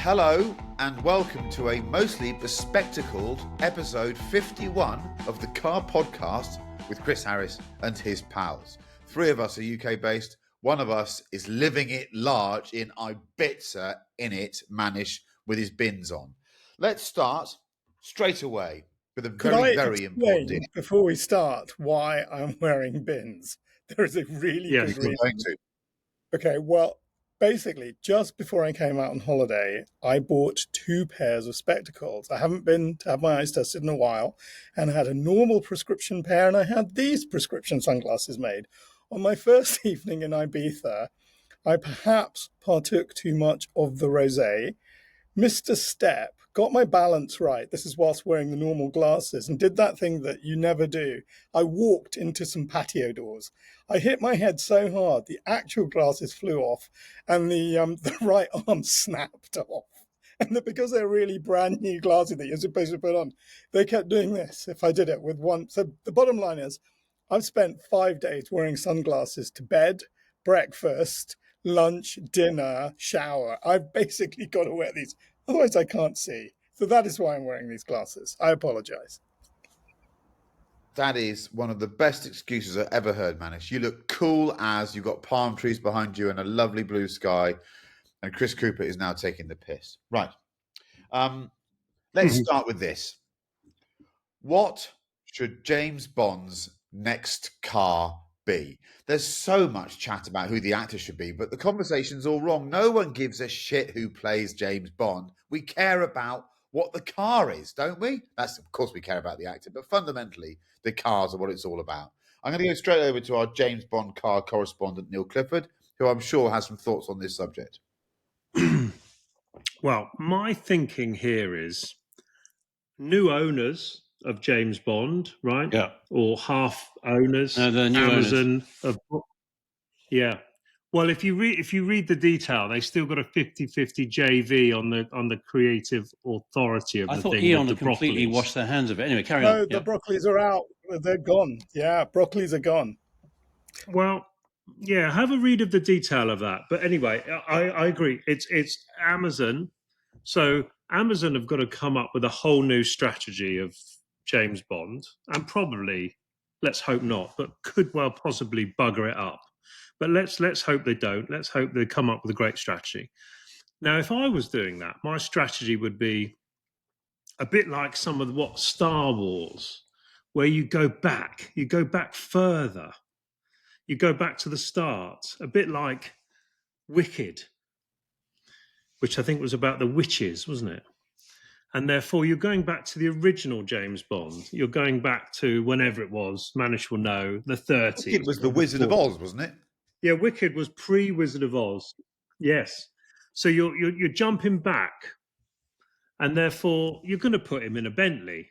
Hello and welcome to a mostly bespectacled episode 51 of the Car Podcast with Chris Harris and his pals. Three of us are UK based. One of us is living it large in Ibiza in it, Manish, with his bins on. Let's start straight away with a very important issue. Before we start, why I'm wearing bins? There is a really good reason. Okay, well, basically, just before I came out on holiday, I bought 2 pairs of spectacles. I haven't been to have my eyes tested in a while, and I had a normal prescription pair, and I had these prescription sunglasses made. On my first evening in Ibiza, I perhaps partook too much of the rosé, missed a step, got my balance right. This is whilst wearing the normal glasses, and did that thing that you never do. I walked into some patio doors. I hit my head so hard, the actual glasses flew off, and the right arm snapped off. And because they're really brand new glasses that you're supposed to put on, they kept doing this if I did it with one. So the bottom line is, I've spent 5 days wearing sunglasses to bed, breakfast, lunch, dinner, shower. I've basically got to wear these, otherwise I can't see. So that is why I'm wearing these glasses. I apologize. That is one of the best excuses I've ever heard, Manish. You look cool as you've got palm trees behind you and a lovely blue sky, and Chris Cooper is now taking the piss. Right. Let's start with this. What should James Bond's next car be? There's so much chat about who the actor should be, but the conversation's all wrong. No one gives a shit who plays James Bond. We care about what the car is, don't we? That's, of course, we care about the actor, but fundamentally, the cars are what it's all about. I'm going to go straight over to our James Bond car correspondent, Neil Clifford, who I'm sure has some thoughts on this subject. Well, my thinking here is new owners of James Bond, right? Yeah. Or half owners. No, the new Amazon. Yeah. Well, if you read the detail, they still got a 50-50 JV on the creative authority of the thing. I thought Eon had completely completely washed their hands of it. Anyway, carry on. No, the Broccolis are out. They're gone. Yeah, Broccolis are gone. Well, yeah, have a read of the detail of that. But anyway, I agree. It's Amazon. So Amazon have got to come up with a whole new strategy of James Bond, and probably, let's hope not, but could well possibly bugger it up. But let's hope they don't. Let's hope they come up with a great strategy. Now, if I was doing that, my strategy would be a bit like some of what Star Wars, where you go back further. You go back to the start, a bit like Wicked, which I think was about the witches, wasn't it? And therefore, you're going back to the original James Bond. You're going back to whenever it was, Manish will know, the 30s. It was the Wizard of Oz, wasn't it? Yeah, Wicked was pre-Wizard of Oz. Yes. So you're jumping back, and therefore you're going to put him in a Bentley.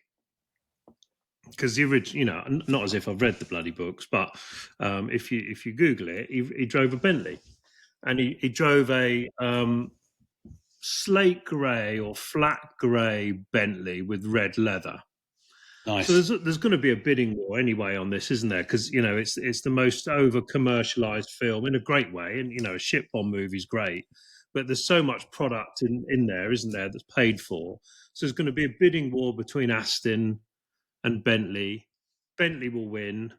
Because the original, not as if I've read the bloody books, but if you Google it, he drove a Bentley, and he drove a slate grey or flat grey Bentley with red leather. Nice. So there's going to be a bidding war anyway on this, isn't there? Because it's the most over commercialized film in a great way, and a ship bomb movie's great, but there's so much product in there, isn't there, that's paid for. So there's going to be a bidding war between Aston and Bentley. Bentley will win,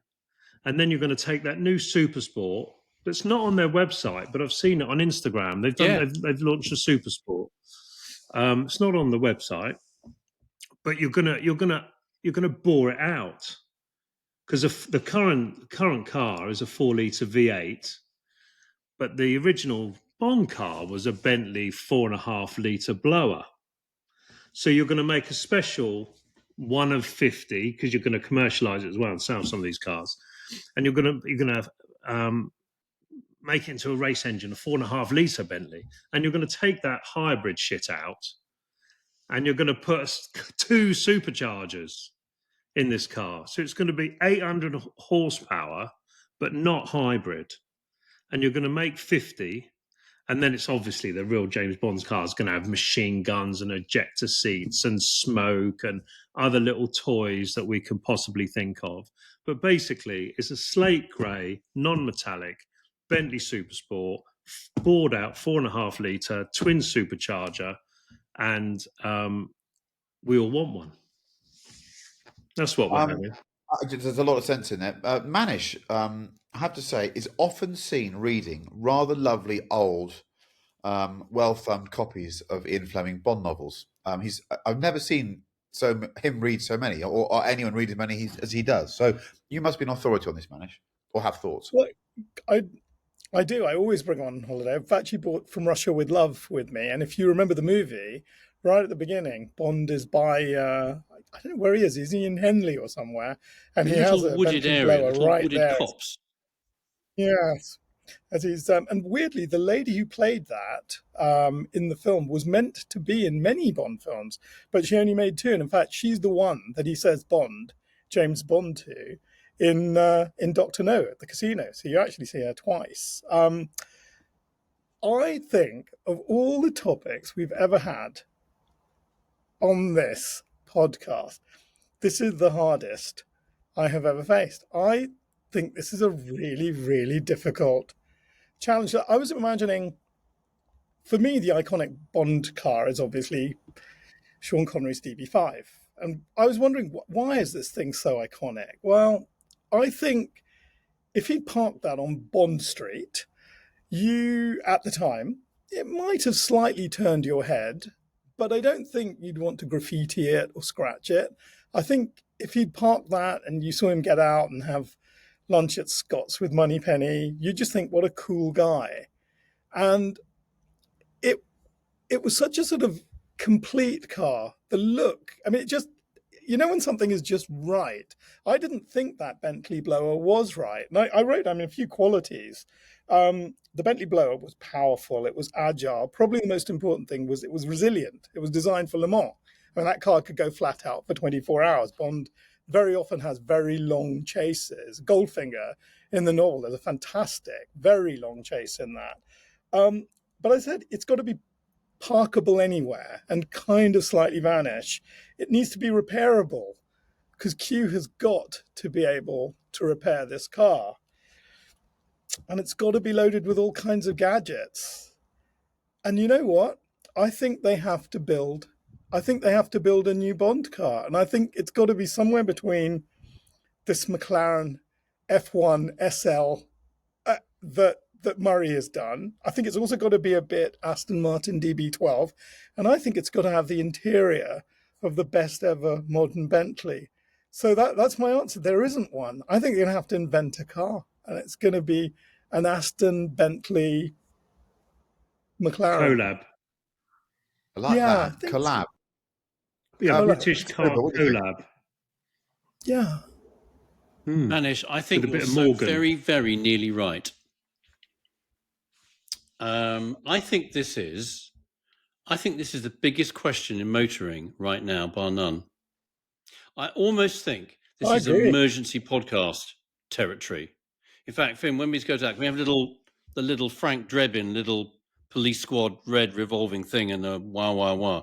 and then you're going to take that new Super Sport that's not on their website, but I've seen it on Instagram. They've launched a Super Sport. It's not on the website, but you're gonna bore it out, because the current car is a 4-litre V8, but the original Bond car was a Bentley 4.5-litre blower. So you're going to make a special one of 50, because you're going to commercialize it as well and sell some of these cars, and you're going to make it into a race engine, a 4.5-litre Bentley, and you're going to take that hybrid shit out, and you're going to put 2 superchargers in this car. So it's going to be 800 horsepower, but not hybrid, and you're going to make 50. And then it's obviously the real James Bond's car is going to have machine guns and ejector seats and smoke and other little toys that we can possibly think of. But basically, it's a slate grey, non-metallic Bentley Supersport, bored out 4.5-litre twin supercharger and we all want one. That's what we're having. There's a lot of sense in there. Manish, I have to say, is often seen reading rather lovely old, well-thumbed copies of Ian Fleming Bond novels. I've never seen him read so many, or anyone read as many as he does. So you must be an authority on this, Manish, or have thoughts. Well, I do. I always bring on holiday. I've actually brought From Russia with Love with me. And if you remember the movie, right at the beginning, Bond is by, I don't know where he is. Is he in Henley or somewhere? And he has a wooded Bentley area, blower little right wooded there. copse. Yes. As he's, and weirdly, the lady who played that in the film was meant to be in many Bond films, but she only made 2. And in fact, she's the one that he says James Bond to, in Dr. No at the casino. So you actually see her twice. I think of all the topics we've ever had on this podcast, this is the hardest I have ever faced. I think this is a really, really difficult challenge. I was imagining, for me, the iconic Bond car is obviously Sean Connery's DB5. And I was wondering, why is this thing so iconic? Well, I think if he'd parked that on Bond Street, at the time, it might have slightly turned your head, but I don't think you'd want to graffiti it or scratch it. I think if he'd parked that and you saw him get out and have lunch at Scott's with Moneypenny, you'd just think, what a cool guy. And it was such a sort of complete car. The look, I mean, it just, when something is just right. I didn't think that Bentley blower was right. And I wrote down a few qualities. The Bentley blower was powerful. It was agile. Probably the most important thing was it was resilient. It was designed for Le Mans. I mean, that car could go flat out for 24 hours. Bond very often has very long chases. Goldfinger in the novel, there's a fantastic, very long chase in that. But I said it's got to be parkable anywhere and kind of slightly vanish. It needs to be repairable because Q has got to be able to repair this car. And it's got to be loaded with all kinds of gadgets. And you know what? I think they have to build a new Bond car. And I think it's got to be somewhere between this McLaren F1 SL that Murray has done. I think it's also got to be a bit Aston Martin DB12. And I think it's got to have the interior of the best ever modern Bentley. So that's my answer. There isn't one. I think you're going to have to invent a car. And it's going to be an Aston Bentley McLaren. Collab. I like that. Collab. Yeah, British car collab. Yeah. Manish, I think you're so very, very nearly right. I think this is the biggest question in motoring right now, bar none. I almost think this is emergency podcast territory. In fact, Finn, when we go to that, can we have the little Frank Drebin, little police squad red revolving thing and a wah, wah, wah.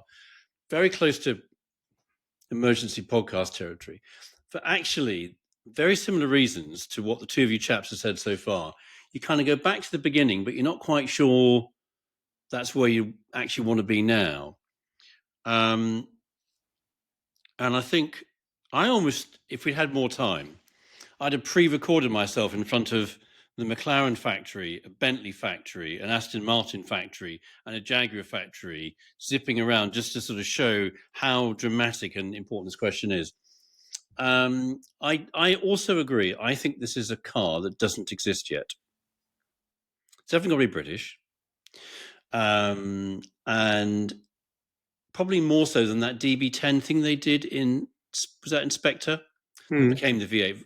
Very close to emergency podcast territory. For actually very similar reasons to what the two of you chaps have said so far. You kind of go back to the beginning, but you're not quite sure that's where you actually want to be now. And I think if we'd had more time, I'd have pre-recorded myself in front of the McLaren factory, a Bentley factory, an Aston Martin factory, and a Jaguar factory, zipping around just to sort of show how dramatic and important this question is. I also agree. I think this is a car that doesn't exist yet. It's definitely got to be British. And probably more so than that DB10 thing they did was that Inspector? That became the V8,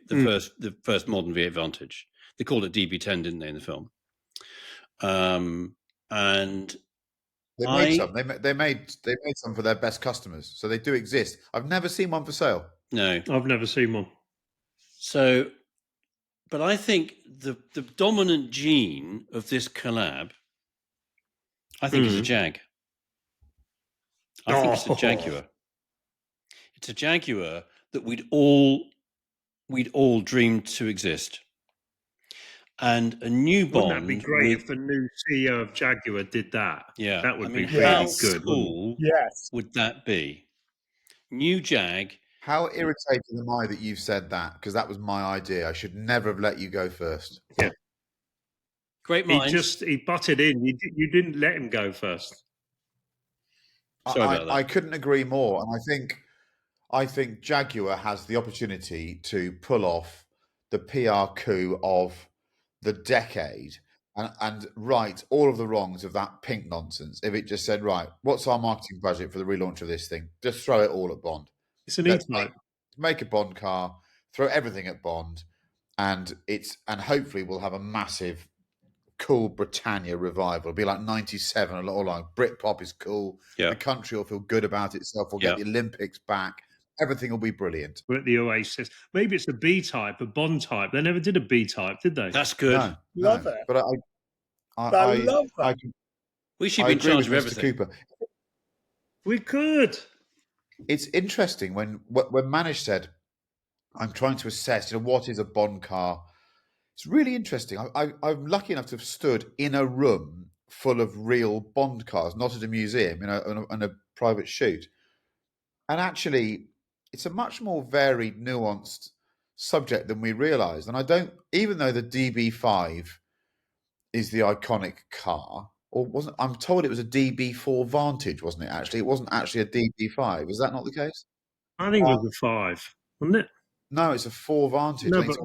the first modern V8 Vantage. They called it DB10, didn't they, in the film? And they made some. They made some for their best customers, so they do exist. I've never seen one for sale. No, I've never seen one. So, but I think the dominant gene of this collab, I think, is a Jag. I think it's a Jaguar. It's a Jaguar that we'd all dreamed to exist. And a new Bond. Wouldn't that be great if the new CEO of Jaguar did that? Yeah, that would be how really good. Cool yes. would that be? New Jag. How irritated am I that you've said that? Because that was my idea. I should never have let you go first. Yeah. Great minds. He butted in. You didn't let him go first. Sorry about that. I couldn't agree more. And I think Jaguar has the opportunity to pull off the PR coup of the decade and right all of the wrongs of that pink nonsense. If it just said, right, what's our marketing budget for the relaunch of this thing? Just throw it all at Bond. It's an E-Type. Make a Bond car, throw everything at Bond, and hopefully we'll have a massive cool Britannia revival. It'll be like 97, or like Britpop is cool. Yeah. The country will feel good about itself. We'll get the Olympics back. Everything will be brilliant. We're at the Oasis. Maybe it's a B-Type, a Bond type. They never did a B-Type, did they? That's good. No, Love it. But I love that. We should be in charge of Mr. everything. Cooper. We could. It's interesting when Manish said, I'm trying to assess, what is a Bond car? It's really interesting. I'm lucky enough to have stood in a room full of real Bond cars, not at a museum, on a private shoot. And actually, it's a much more varied, nuanced subject than we realised. And even though the DB5 is the iconic car, or wasn't, I'm told it was a DB4 Vantage, wasn't it? Actually, it wasn't actually a DB5. Is that not the case? I think it was a 5, wasn't it? No, it's a 4 Vantage. No, but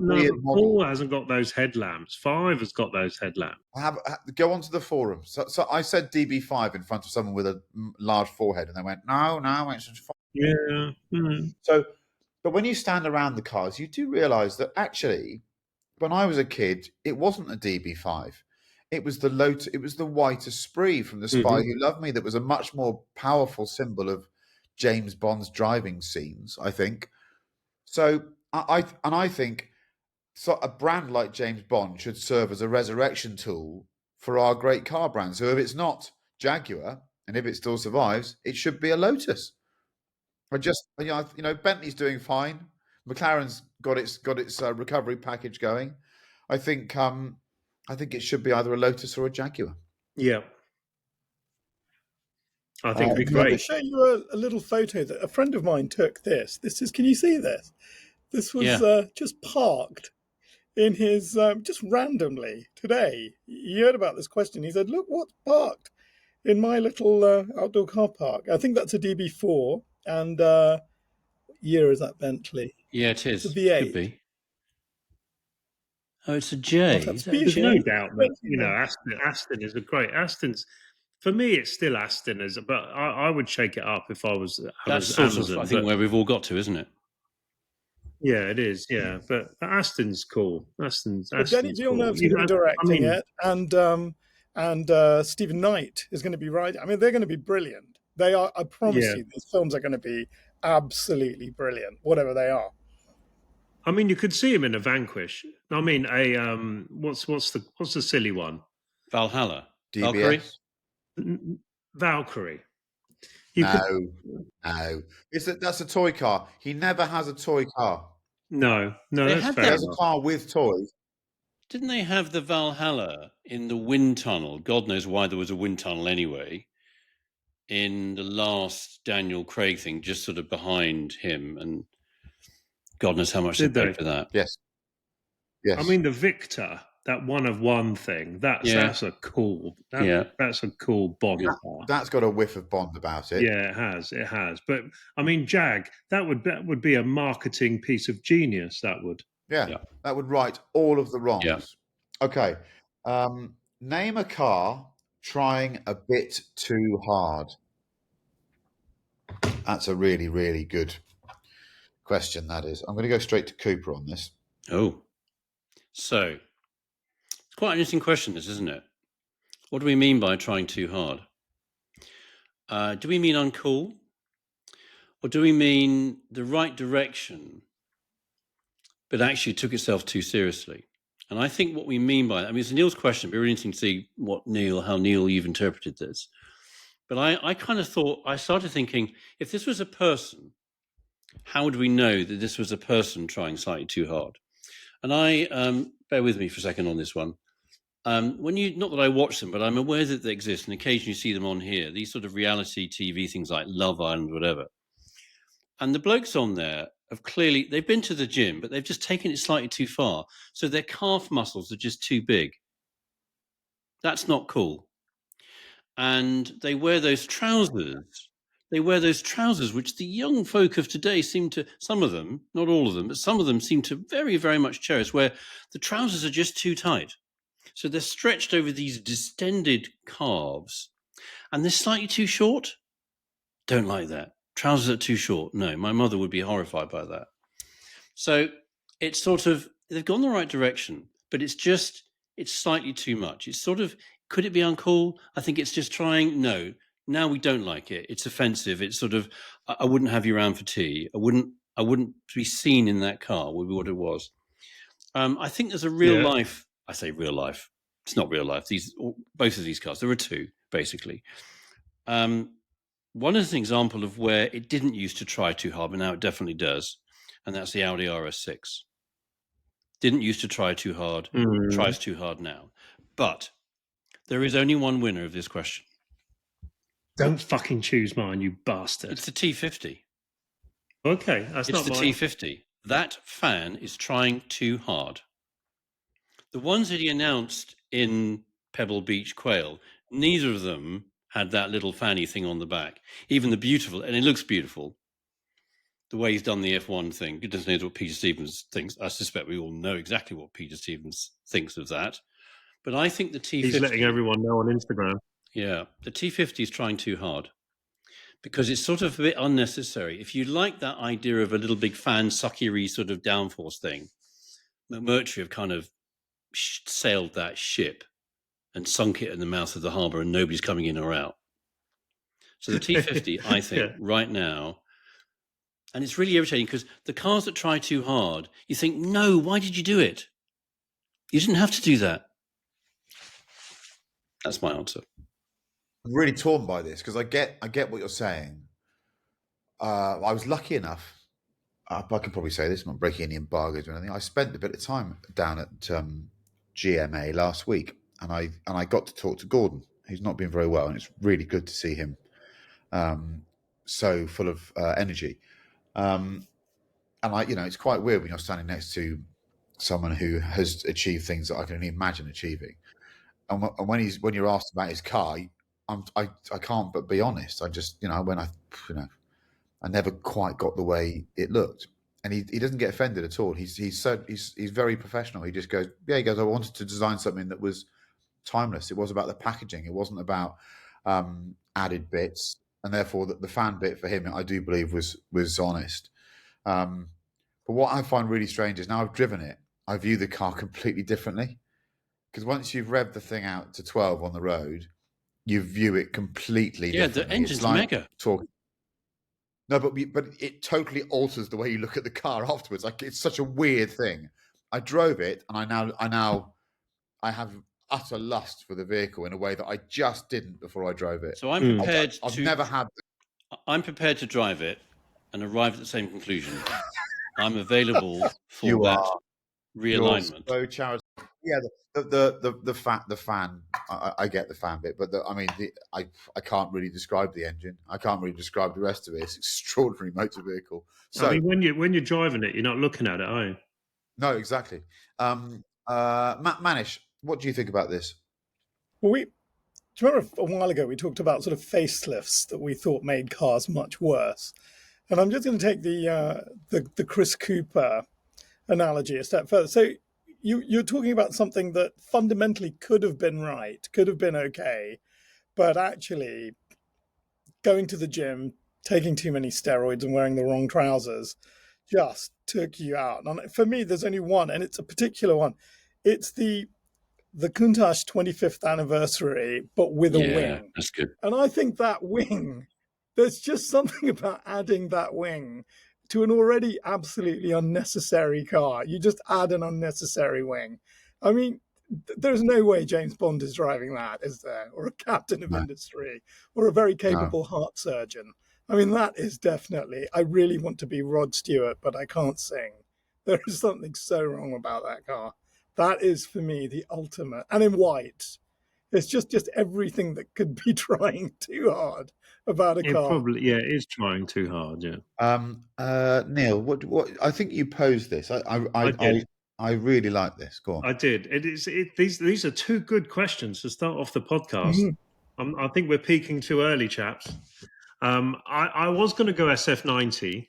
4 hasn't got those headlamps. 5 has got those headlamps. Go onto the forum. So I said DB5 in front of someone with a large forehead, and they went, no, it's just 5. Yeah. Mm-hmm. So, but when you stand around the cars, you do realise that actually, when I was a kid, it wasn't a DB5. It was the Lotus. It was the white Esprit from The Spy Who Loved Me. That was a much more powerful symbol of James Bond's driving scenes, I think. So I think a brand like James Bond should serve as a resurrection tool for our great car brands. So if it's not Jaguar, and if it still survives, it should be a Lotus. Bentley's doing fine. McLaren's got its recovery package going. I think it should be either a Lotus or a Jaguar. Yeah. I think it'd be great. Let me show you a little photo that a friend of mine took. This is, can you see this? This was just parked in his, just randomly today. He heard about this question. He said, look what's parked in my little outdoor car park. I think that's a DB4. And what year is that Bentley? Yeah, it is. It's a V8. Could be. Oh, it's a J. There's no doubt that Aston is a great. For me, it's still Aston, but I would shake it up if I was. That's sort of, I think, where we've all got to, isn't it? Yeah, it is. Yeah, but Aston's cool. Aston's Denny Villeneuve's going to be directing it, and Stephen Knight is going to be writing. I mean, they're going to be brilliant. They are. I promise you, these films are going to be absolutely brilliant, whatever they are. I mean, you could see him in a Vanquish. I mean, what's the silly one? Valhalla. DBS. Valkyrie. No. That's a toy car. He never has a toy car. No, that's fair. He has a car with toys. Didn't they have the Valhalla in the wind tunnel? God knows why there was a wind tunnel anyway. In the last Daniel Craig thing, just sort of behind him, and God knows how much they paid for that. Yes. I mean, the Victor, that one of one thing. That's a cool. That's a cool Bond car. That's got a whiff of Bond about it. Yeah, it has. But I mean, Jag, that would be a marketing piece of genius. That would. Yeah. That would right all of the wrongs. Yeah. Okay. Name a car trying a bit too hard. That's a really, really good question, that is. I'm going to go straight to Cooper on this. Oh. So, it's quite an interesting question, this, isn't it? What do we mean by trying too hard? Do we mean uncool? Or do we mean the right direction, but actually took itself too seriously? And I think what we mean by that, I mean, it's Neil's question, but it'd be really interesting to see how Neil, you've interpreted this. But I kind of thought, I started thinking, if this was a person, how would we know that this was a person trying slightly too hard? And I bear with me for a second on this one. Not that I watch them, but I'm aware that they exist, and occasionally see them on here. These sort of reality TV things like Love Island, whatever. And the blokes on there they've been to the gym, but they've just taken it slightly too far. So their calf muscles are just too big. That's not cool. And they wear those trousers. Which the young folk of today some of them, not all of them, but some of them seem to very, very much cherish, where the trousers are just too tight. So they're stretched over these distended calves, and they're slightly too short. Don't like that. Trousers are too short. No, my mother would be horrified by that. So it's sort of, they've gone the right direction, but it's slightly too much. It's sort of, could it be uncool? I think it's just trying, no, now we don't like it. It's offensive. It's sort of, I wouldn't have you around for tea. I wouldn't be seen in that car, would be what it was. I think there's a real life, I say real life, it's not real life. Both of these cars, there are two, basically. One is an example of where it didn't used to try too hard, but now it definitely does. And that's the Audi RS6. Didn't used to try too hard, tries too hard now. But there is only one winner of this question. Don't fucking choose mine, you bastard. It's the T50. Okay, that's not mine. It's the T50. That fan is trying too hard. The ones that he announced in Pebble Beach Quail, neither of them had that little fanny thing on the back. Even the beautiful, and it looks beautiful, the way he's done the F1 thing. Goodness knows what Peter Stevens thinks. I suspect we all know exactly what Peter Stevens thinks of that. But I think the T50... He's letting everyone know on Instagram. Yeah, the T50 is trying too hard because it's sort of a bit unnecessary. If you like that idea of a little big fan suckery sort of downforce thing, McMurtry have kind of sailed that ship and sunk it in the mouth of the harbour and nobody's coming in or out. So the T50, I think, right now... And it's really irritating because the cars that try too hard, you think, no, why did you do it? You didn't have to do that. That's my answer. I'm really torn by this because I get what you're saying. I was lucky enough, I can probably say this, I'm not breaking any embargoes or anything. I spent a bit of time down at GMA last week and I got to talk to Gordon, who's not been very well, and it's really good to see him so full of energy. And it's quite weird when you're standing next to someone who has achieved things that I can only imagine achieving. And when you're asked about his car, I can't but be honest. I just, I never quite got the way it looked. And he doesn't get offended at all. He's very professional. He just goes, I wanted to design something that was timeless. It was about the packaging. It wasn't about added bits. And therefore the fan bit for him, I do believe was honest. But what I find really strange is now I've driven it, I view the car completely differently. Because once you've revved the thing out to 12 on the road, you view it completely differently. Yeah, the engine's mega. No, but it totally alters the way you look at the car afterwards. Like, it's such a weird thing. I drove it, and I have utter lust for the vehicle in a way that I just didn't before I drove it. So I'm prepared I'm prepared to drive it and arrive at the same conclusion. I'm available for that realignment. So charitable. Yeah, the fan. I get the fan bit, but I can't really describe the engine. I can't really describe the rest of it. It's an extraordinary motor vehicle. So I mean, when you're driving it, you're not looking at it, are you? No, exactly. Manish, what do you think about this? Well, do you remember a while ago we talked about sort of facelifts that we thought made cars much worse? And I'm just going to take the Chris Cooper analogy a step further. So you're talking about something that fundamentally could have been right, could have been okay, but actually going to the gym, taking too many steroids and wearing the wrong trousers just took you out. And for me, there's only one, and it's a particular one. It's the Countach 25th anniversary, but with a wing. That's good. And I think that wing, there's just something about adding that wing to an already absolutely unnecessary car. You just add an unnecessary wing. I mean, there's no way James Bond is driving that, is there? Or a captain of industry, or a very capable heart surgeon. I mean, that is definitely, I really want to be Rod Stewart, but I can't sing. There is something so wrong about that car. That is, for me, the ultimate. And in white. It's just everything that could be trying too hard about a It car. probably, yeah, it is trying too hard. Yeah. Neil, what? I think you posed this. I really like this. Go on. I did. These are two good questions to start off the podcast. I think we're peaking too early, chaps. I was going to go SF90.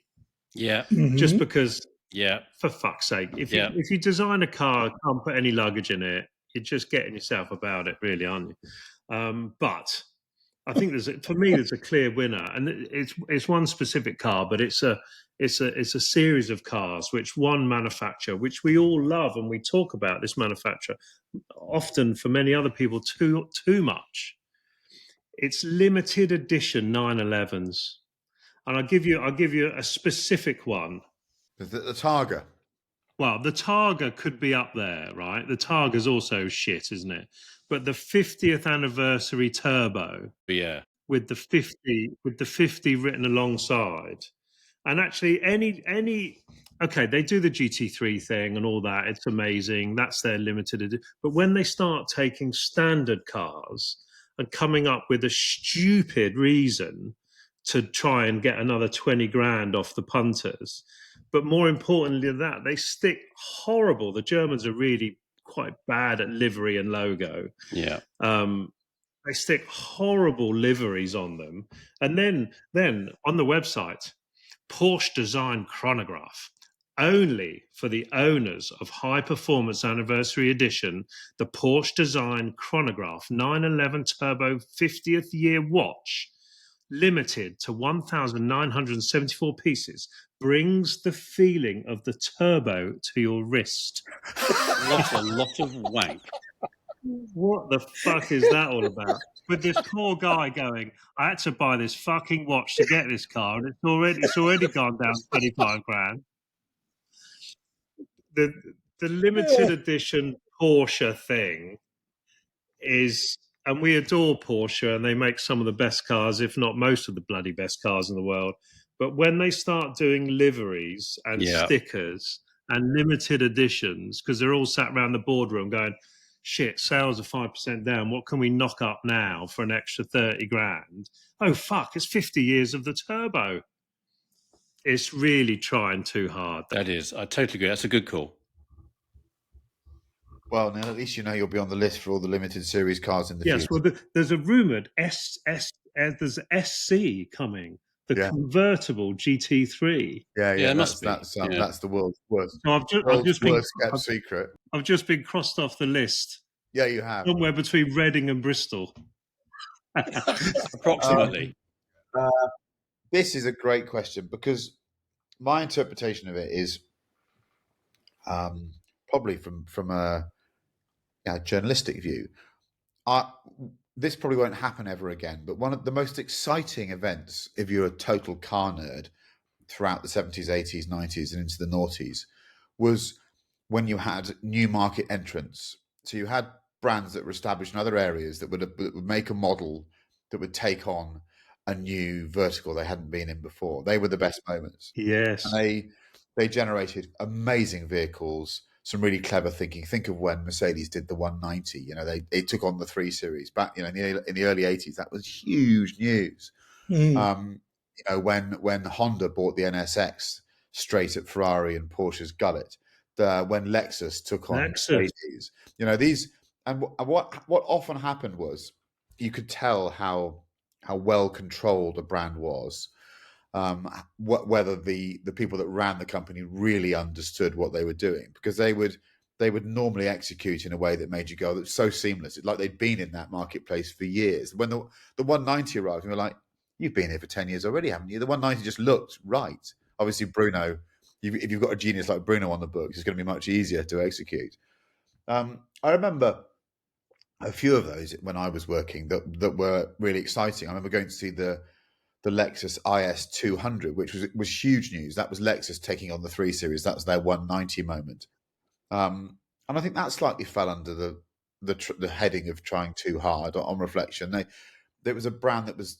Yeah. Just because. Yeah. For fuck's sake, if you design a car, can't put any luggage in it, you're just getting yourself about it, really, aren't you? But I think for me there's a clear winner, and it's one specific car, but it's a series of cars which one manufacturer, which we all love, and we talk about this manufacturer often for many other people too much. It's limited edition 911s, and I'll give you a specific one. The Targa. Well, the Targa could be up there, right? The Targa's also shit, isn't it? But the 50th anniversary turbo, yeah, with the 50 written alongside, and actually any okay, they do the GT3 thing and all that. It's amazing. That's their limited edition. But when they start taking standard cars and coming up with a stupid reason to try and get another 20 grand off the punters. But more importantly than that, they stick horrible. The Germans are really quite bad at livery and logo. Yeah. They stick horrible liveries on them. And then on the website, Porsche design chronograph. Only for the owners of High Performance Anniversary Edition, the Porsche design chronograph 911 Turbo 50th year watch, limited to 1,974 pieces, brings the feeling of the turbo to your wrist. What a lot of wank. What the fuck is that all about? With this poor guy going, I had to buy this fucking watch to get this car, and it's already gone down 25 grand. The limited edition Porsche thing is, and we adore Porsche, and they make some of the best cars, if not most of the bloody best cars in the world. But when they start doing liveries and stickers and limited editions, because they're all sat around the boardroom going, shit, sales are 5% down. What can we knock up now for an extra 30 grand? Oh, fuck, it's 50 years of the turbo. It's really trying too hard. That is. I totally agree. That's a good call. Well, now at least you know you'll be on the list for all the limited series cars in the future. Yes, well, there's a rumoured there's SC coming, the convertible GT3. Yeah, it must be. That's the world's worst. So I've just been kept secret. I've just been crossed off the list. Yeah, you have. Somewhere between Reading and Bristol. Approximately. This is a great question because my interpretation of it is probably from a journalistic view. This probably won't happen ever again, but one of the most exciting events, if you're a total car nerd, throughout the 70s, 80s, 90s, and into the noughties, was when you had new market entrants. So you had brands that were established in other areas that would make a model that would take on a new vertical they hadn't been in before. They were the best moments. Yes. And they generated amazing vehicles, some really clever thinking. Think of when Mercedes did the 190. You know, they took on the 3 Series back. You know, in the early 80s, that was huge news. You know, when Honda bought the NSX straight at Ferrari and Porsche's gullet. When Lexus took on Mercedes. You know, these, and what often happened was you could tell how well controlled a brand was. Whether the people that ran the company really understood what they were doing, because they would normally execute in a way that made you go, that's so seamless. It's like they'd been in that marketplace for years. When the 190 arrived, we were like, you've been here for 10 years already, haven't you? The 190 just looked right. Obviously, Bruno, if you've got a genius like Bruno on the books, it's going to be much easier to execute. I remember a few of those when I was working that were really exciting. I remember going to see the Lexus IS 200, which was huge news. That was Lexus taking on the 3 Series. That was their 190 moment. And I think that slightly fell under the heading of trying too hard. On reflection, there was a brand that was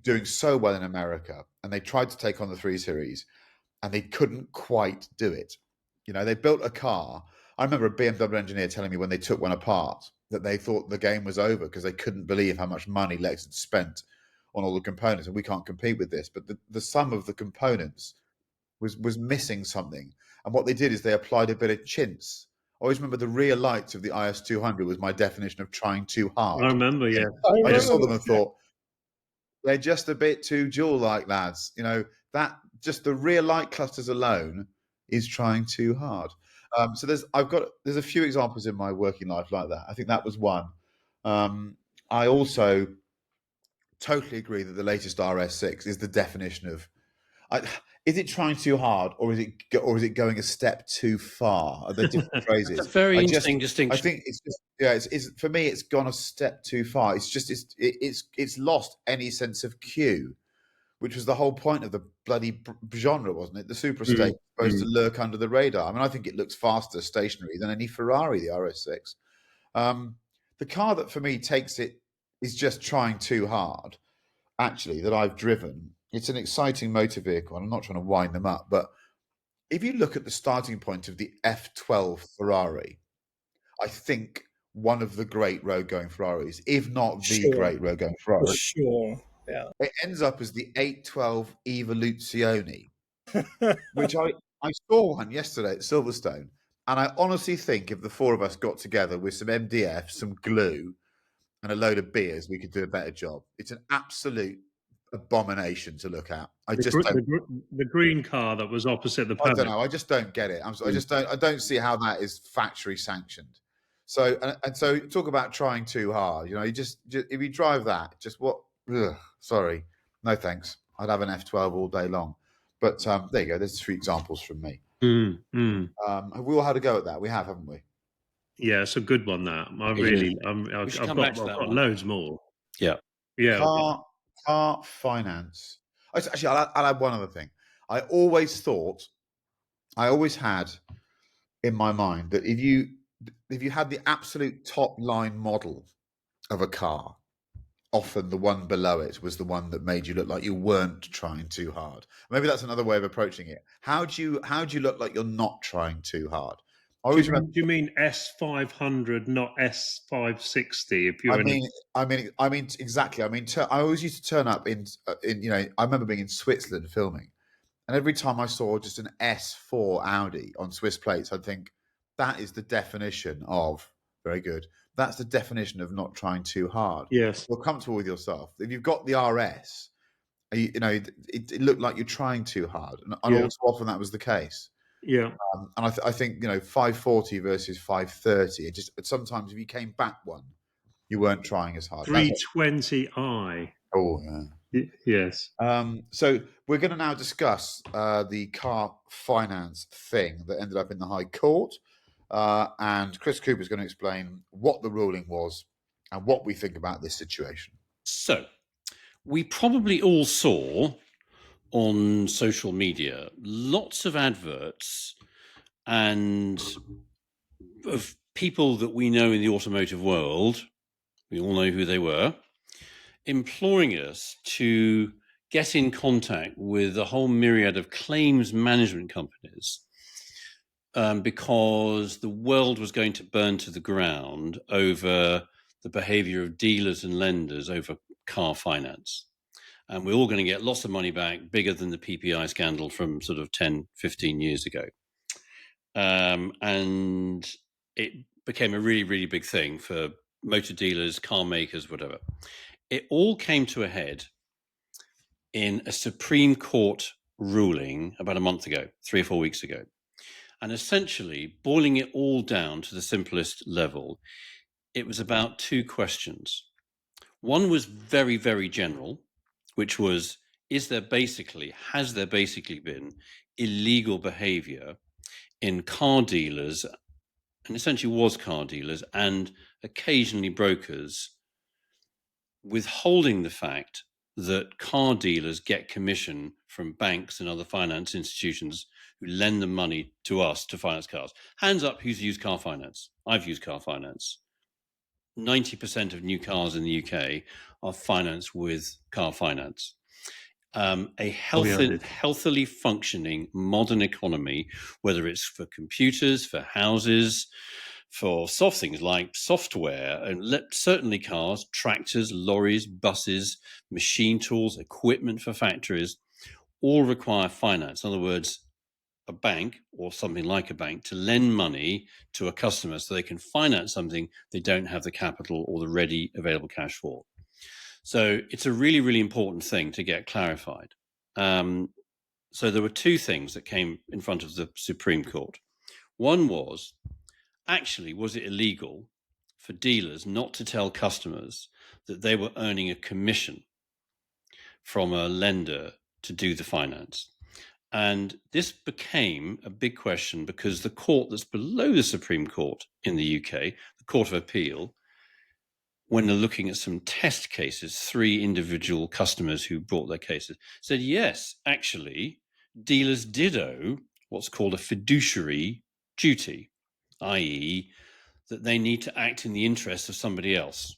doing so well in America, and they tried to take on the 3 Series, and they couldn't quite do it. They built a car. I remember a BMW engineer telling me when they took one apart that they thought the game was over because they couldn't believe how much money Lex had spent on all the components, and we can't compete with this. But the sum of the components was missing something. And what they did is they applied a bit of chintz. I always remember the rear lights of the IS200 was my definition of trying too hard. I remember, yeah. I just saw them and thought, they're just a bit too jewel-like, lads. That just the rear light clusters alone is trying too hard. So there's a few examples in my working life like that. I think that was one. I also totally agree that the latest RS6 is the definition of. Is it trying too hard, or is it going a step too far? They're different phrases. That's a very interesting distinction. I think it's just it's for me. It's gone a step too far. It's just it's lost any sense of cue, which was the whole point of the bloody genre, wasn't it? The Super Estate was supposed to lurk under the radar. I mean, I think it looks faster stationary than any Ferrari, the RS6. The car that for me takes it is just trying too hard. Actually, that I've driven. It's an exciting motor vehicle, and I'm not trying to wind them up, but if you look at the starting point of the F12 Ferrari, I think one of the great road-going Ferraris, if not the great road-going Ferrari. Sure, yeah. It ends up as the 812 Evoluzione, which I saw one yesterday at Silverstone, and I honestly think if the four of us got together with some MDF, some glue, and a load of beers, we could do a better job. It's an absolute abomination to look at. The green car that was opposite the paddock. I don't know. I just don't get it. I don't see how that is factory sanctioned. So and so talk about trying too hard. You just if you drive that, just what? Ugh, sorry, no thanks. I'd have an F12 all day long. But there you go. There's 3 examples from me. Have we all had a go at that? We have, haven't we? Yeah, it's a good one. That I've got loads more. Yeah. Car finance. Actually, I'll add one other thing. I always had in my mind that if you had the absolute top line model of a car, often the one below it was the one that made you look like you weren't trying too hard. Maybe that's another way of approaching it. How do you look like you're not trying too hard? Do you mean S500, not S560? I mean exactly. I always used to turn up in I remember being in Switzerland filming, and every time I saw just an S4 Audi on Swiss plates, I'd think that is the definition of very good. That's the definition of not trying too hard. Yes, you're comfortable with yourself. If you've got the RS, it looked like you're trying too hard, and also often that was the case. Yeah, and I think 540 versus 530. It just sometimes if you came back one, you weren't trying as hard. 320i. Oh yeah. Yes. So we're going to now discuss the car finance thing that ended up in the High Court, and Chris Cooper is going to explain what the ruling was and what we think about this situation. So we probably all saw on social media lots of adverts and of people that we know in the automotive world, we all know who they were, imploring us to get in contact with a whole myriad of claims management companies because the world was going to burn to the ground over the behavior of dealers and lenders over car finance. And we're all going to get lots of money back, bigger than the PPI scandal from sort of 10, 15 years ago. And it became a really, really big thing for motor dealers, car makers, whatever. It all came to a head in a Supreme Court ruling about a month ago, 3 or 4 weeks ago. And essentially, boiling it all down to the simplest level, it was about 2 questions. One was very, very general, which was, has there basically been illegal behavior in car dealers, and essentially was car dealers and occasionally brokers, withholding the fact that car dealers get commission from banks and other finance institutions who lend them money to us to finance cars. Hands up who's used car finance. I've used car finance. 90% of new cars in the UK are financed with car finance. a healthily functioning modern economy, whether it's for computers, for houses, for soft things like software, and certainly cars, tractors, lorries, buses, machine tools, equipment for factories, all require finance. In other words, a bank or something like a bank to lend money to a customer so they can finance something they don't have the capital or the ready available cash for. So it's a really, really important thing to get clarified. So there were two things that came in front of the Supreme Court. One was, actually, was it illegal for dealers not to tell customers that they were earning a commission from a lender to do the finance? And this became a big question because the court that's below the Supreme Court in the UK, the Court of Appeal, when they're looking at some test cases, 3 individual customers who brought their cases, said, yes, actually, dealers did owe what's called a fiduciary duty, i.e., that they need to act in the interest of somebody else,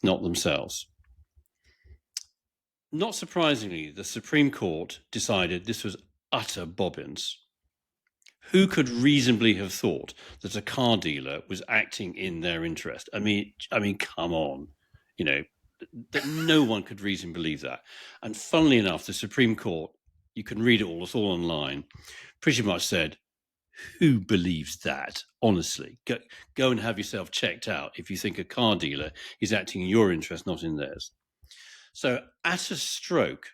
not themselves. Not surprisingly, the Supreme Court decided this was utter bobbins. Who could reasonably have thought that a car dealer was acting in their interest? I mean, come on, that no one could reasonably believe that. And funnily enough, the Supreme Court, you can read it all, it's all online, pretty much said, who believes that? Honestly, go and have yourself checked out if you think a car dealer is acting in your interest, not in theirs. So at a stroke,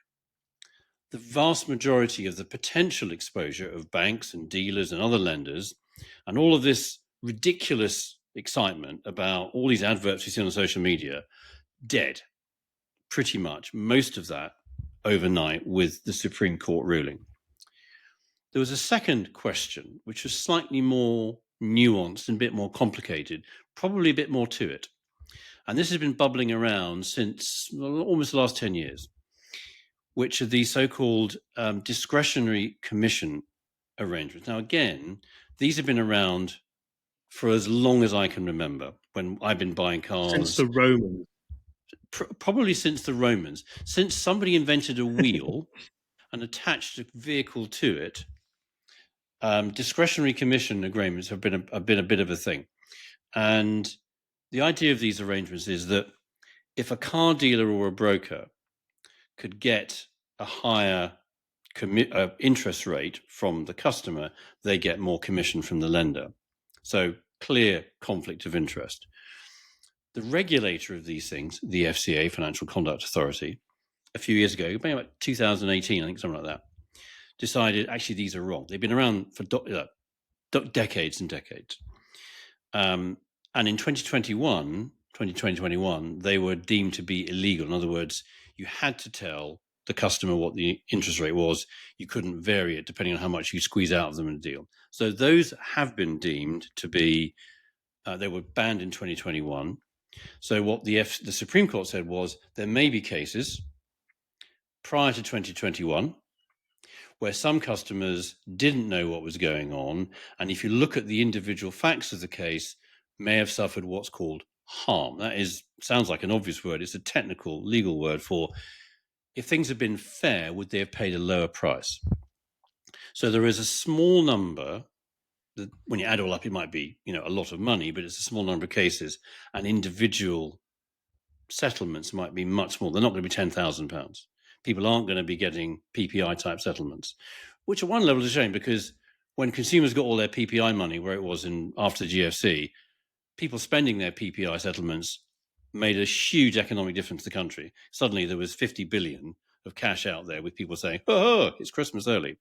the vast majority of the potential exposure of banks and dealers and other lenders and all of this ridiculous excitement about all these adverts we see on social media, dead, pretty much, most of that overnight with the Supreme Court ruling. There was a second question, which was slightly more nuanced and a bit more complicated, probably a bit more to it. And this has been bubbling around since almost the last 10 years. Which are the so-called discretionary commission arrangements. Now, again, these have been around for as long as I can remember when I've been buying cars. Since the Romans. Probably since the Romans. Since somebody invented a wheel and attached a vehicle to it, discretionary commission agreements have been a bit of a thing. And the idea of these arrangements is that if a car dealer or a broker could get a higher interest rate from the customer, they get more commission from the lender. So clear conflict of interest. The regulator of these things, the FCA, Financial Conduct Authority, a few years ago, maybe about 2018, I think, something like that, decided actually these are wrong. They've been around for decades and decades. And in 2021, they were deemed to be illegal. In other words, you had to tell the customer what the interest rate was. You couldn't vary it depending on how much you squeeze out of them in a deal. So those have been deemed to be, they were banned in 2021. So what the Supreme Court said was there may be cases prior to 2021 where some customers didn't know what was going on. And if you look at the individual facts of the case, may have suffered what's called harm. That sounds like an obvious word. It's a technical legal word for if things had been fair, would they have paid a lower price? So there is a small number that when you add all up, it might be, a lot of money, but it's a small number of cases, and individual settlements might be much more. They're not going to be £10,000. People aren't going to be getting PPI type settlements, which at one level is a shame because when consumers got all their PPI money where it was after the GFC, people spending their PPI settlements made a huge economic difference to the country. Suddenly there was 50 billion of cash out there with people saying, oh, it's Christmas early.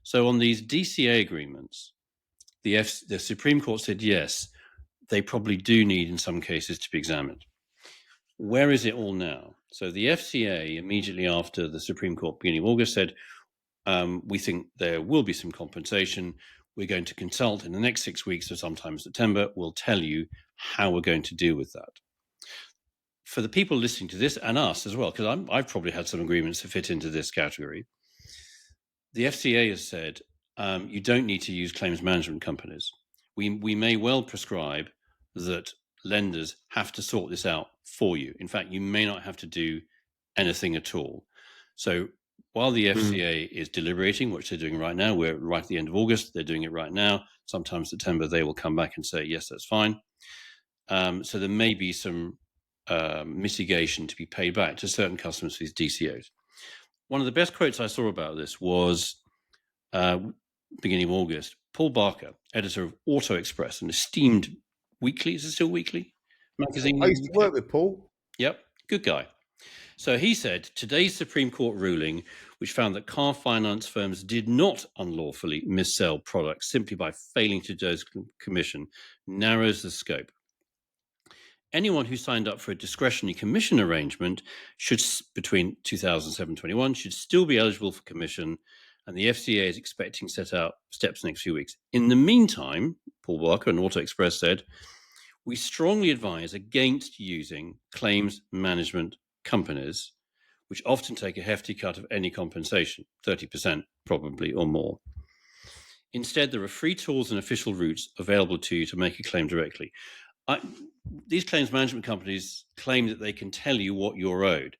So on these DCA agreements, the Supreme Court said, yes, they probably do need in some cases to be examined. Where is it all now? So the FCA, immediately after the Supreme Court, beginning of August, said, we think there will be some compensation. We're going to consult in the next 6 weeks or sometime in September. We'll tell you how we're going to deal with that. For the people listening to this and us as well, because I've probably had some agreements that fit into this category, the FCA has said you don't need to use claims management companies. We may well prescribe that lenders have to sort this out for you. In fact, you may not have to do anything at all. So while the FCA is deliberating, which they're doing right now, we're right at the end of August, they're doing it right now. Sometime September, they will come back and say, yes, that's fine. So there may be some mitigation to be paid back to certain customers for these DCOs. One of the best quotes I saw about this was beginning of August. Paul Barker, editor of Auto Express, an esteemed weekly, is it still weekly? Magazine. I used to work with Paul. Yep, good guy. So he said, today's Supreme Court ruling, which found that car finance firms did not unlawfully missell products simply by failing to disclose commission, narrows the scope. Anyone who signed up for a discretionary commission arrangement between 2007 and 21 should still be eligible for commission, and the FCA is expecting to set out steps next few weeks. In the meantime, Paul Barker and Auto Express said, we strongly advise against using claims management companies, which often take a hefty cut of any compensation, 30% probably or more. Instead, there are free tools and official routes available to you to make a claim directly. These claims management companies claim that they can tell you what you're owed.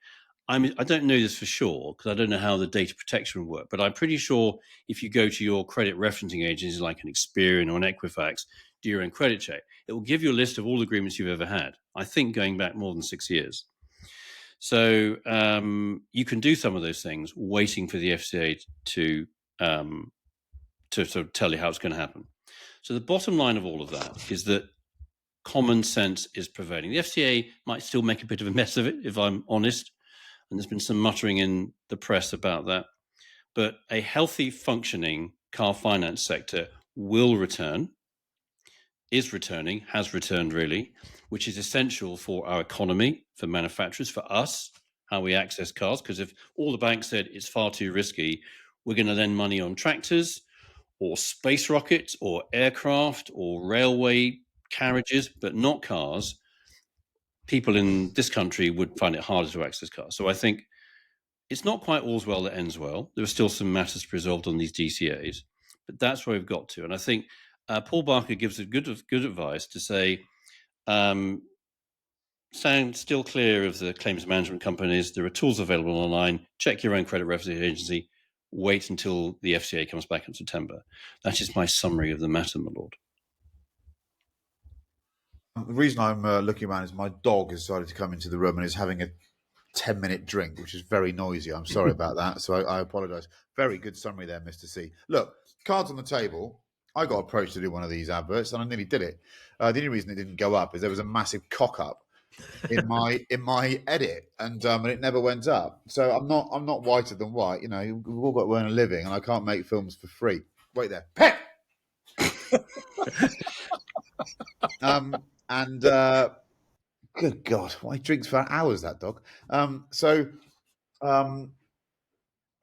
I don't know this for sure because I don't know how the data protection will work, but I'm pretty sure if you go to your credit referencing agencies like an Experian or an Equifax, do your own credit check, it will give you a list of all the agreements you've ever had, I think going back more than 6 years. So you can do some of those things waiting for the FCA to sort of tell you how it's going to happen. So the bottom line of all of that is that common sense is prevailing. The FCA might still make a bit of a mess of it, if I'm honest, and there's been some muttering in the press about that. But a healthy, functioning car finance sector will return, is returning, has returned really, which is essential for our economy, for manufacturers, for us, how we access cars. Because if all the banks said it's far too risky, we're going to lend money on tractors or space rockets or aircraft or railway carriages, but not cars, people in this country would find it harder to access cars. So I think it's not quite all's well that ends well. There are still some matters to be resolved on these DCAs, but that's where we've got to. And I think Paul Barker gives a good advice to say, stand still clear of the claims management companies. There are tools available online. Check your own credit referencing agency. Wait until the FCA comes back in September. That is my summary of the matter, my lord. The reason I'm looking around is my dog has decided to come into the room and is having a 10-minute drink, which is very noisy. I'm sorry about that. So I apologise. Very good summary there, Mr. C. Look, cards on the table. I got approached to do one of these adverts and I nearly did it. The only reason it didn't go up is there was a massive cock up in my edit and it never went up. So I'm not whiter than white. You know, we've all got to earn a living and I can't make films for free. Wait there. Pet! Good God, why drinks for hours, that dog?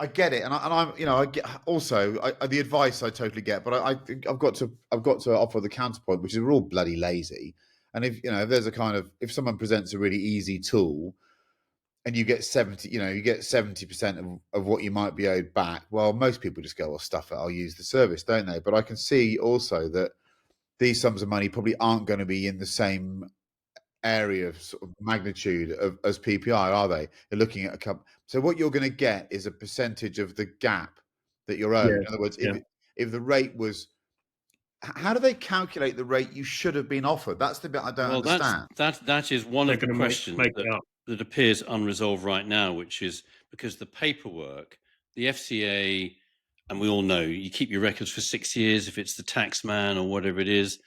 I get it, and I'm, you know, I get also the advice I totally get, but I think I've got to offer the counterpoint, which is we're all bloody lazy, and if you know, if there's a kind of if someone presents a really easy tool, and you get 70% of what you might be owed back, well, most people just go, well, stuff it, I'll use the service, don't they? But I can see also that these sums of money probably aren't going to be in the same area of sort of magnitude as PPI, are they? They're looking at a couple. So what you're going to get is a percentage of the gap that you're owed. In other words, if the rate was, how do they calculate the rate you should have been offered? That's the bit I don't understand. That is one of the questions that appears unresolved right now, which is because the paperwork, the FCA, and we all know you keep your records for 6 years if it's the tax man or whatever it is.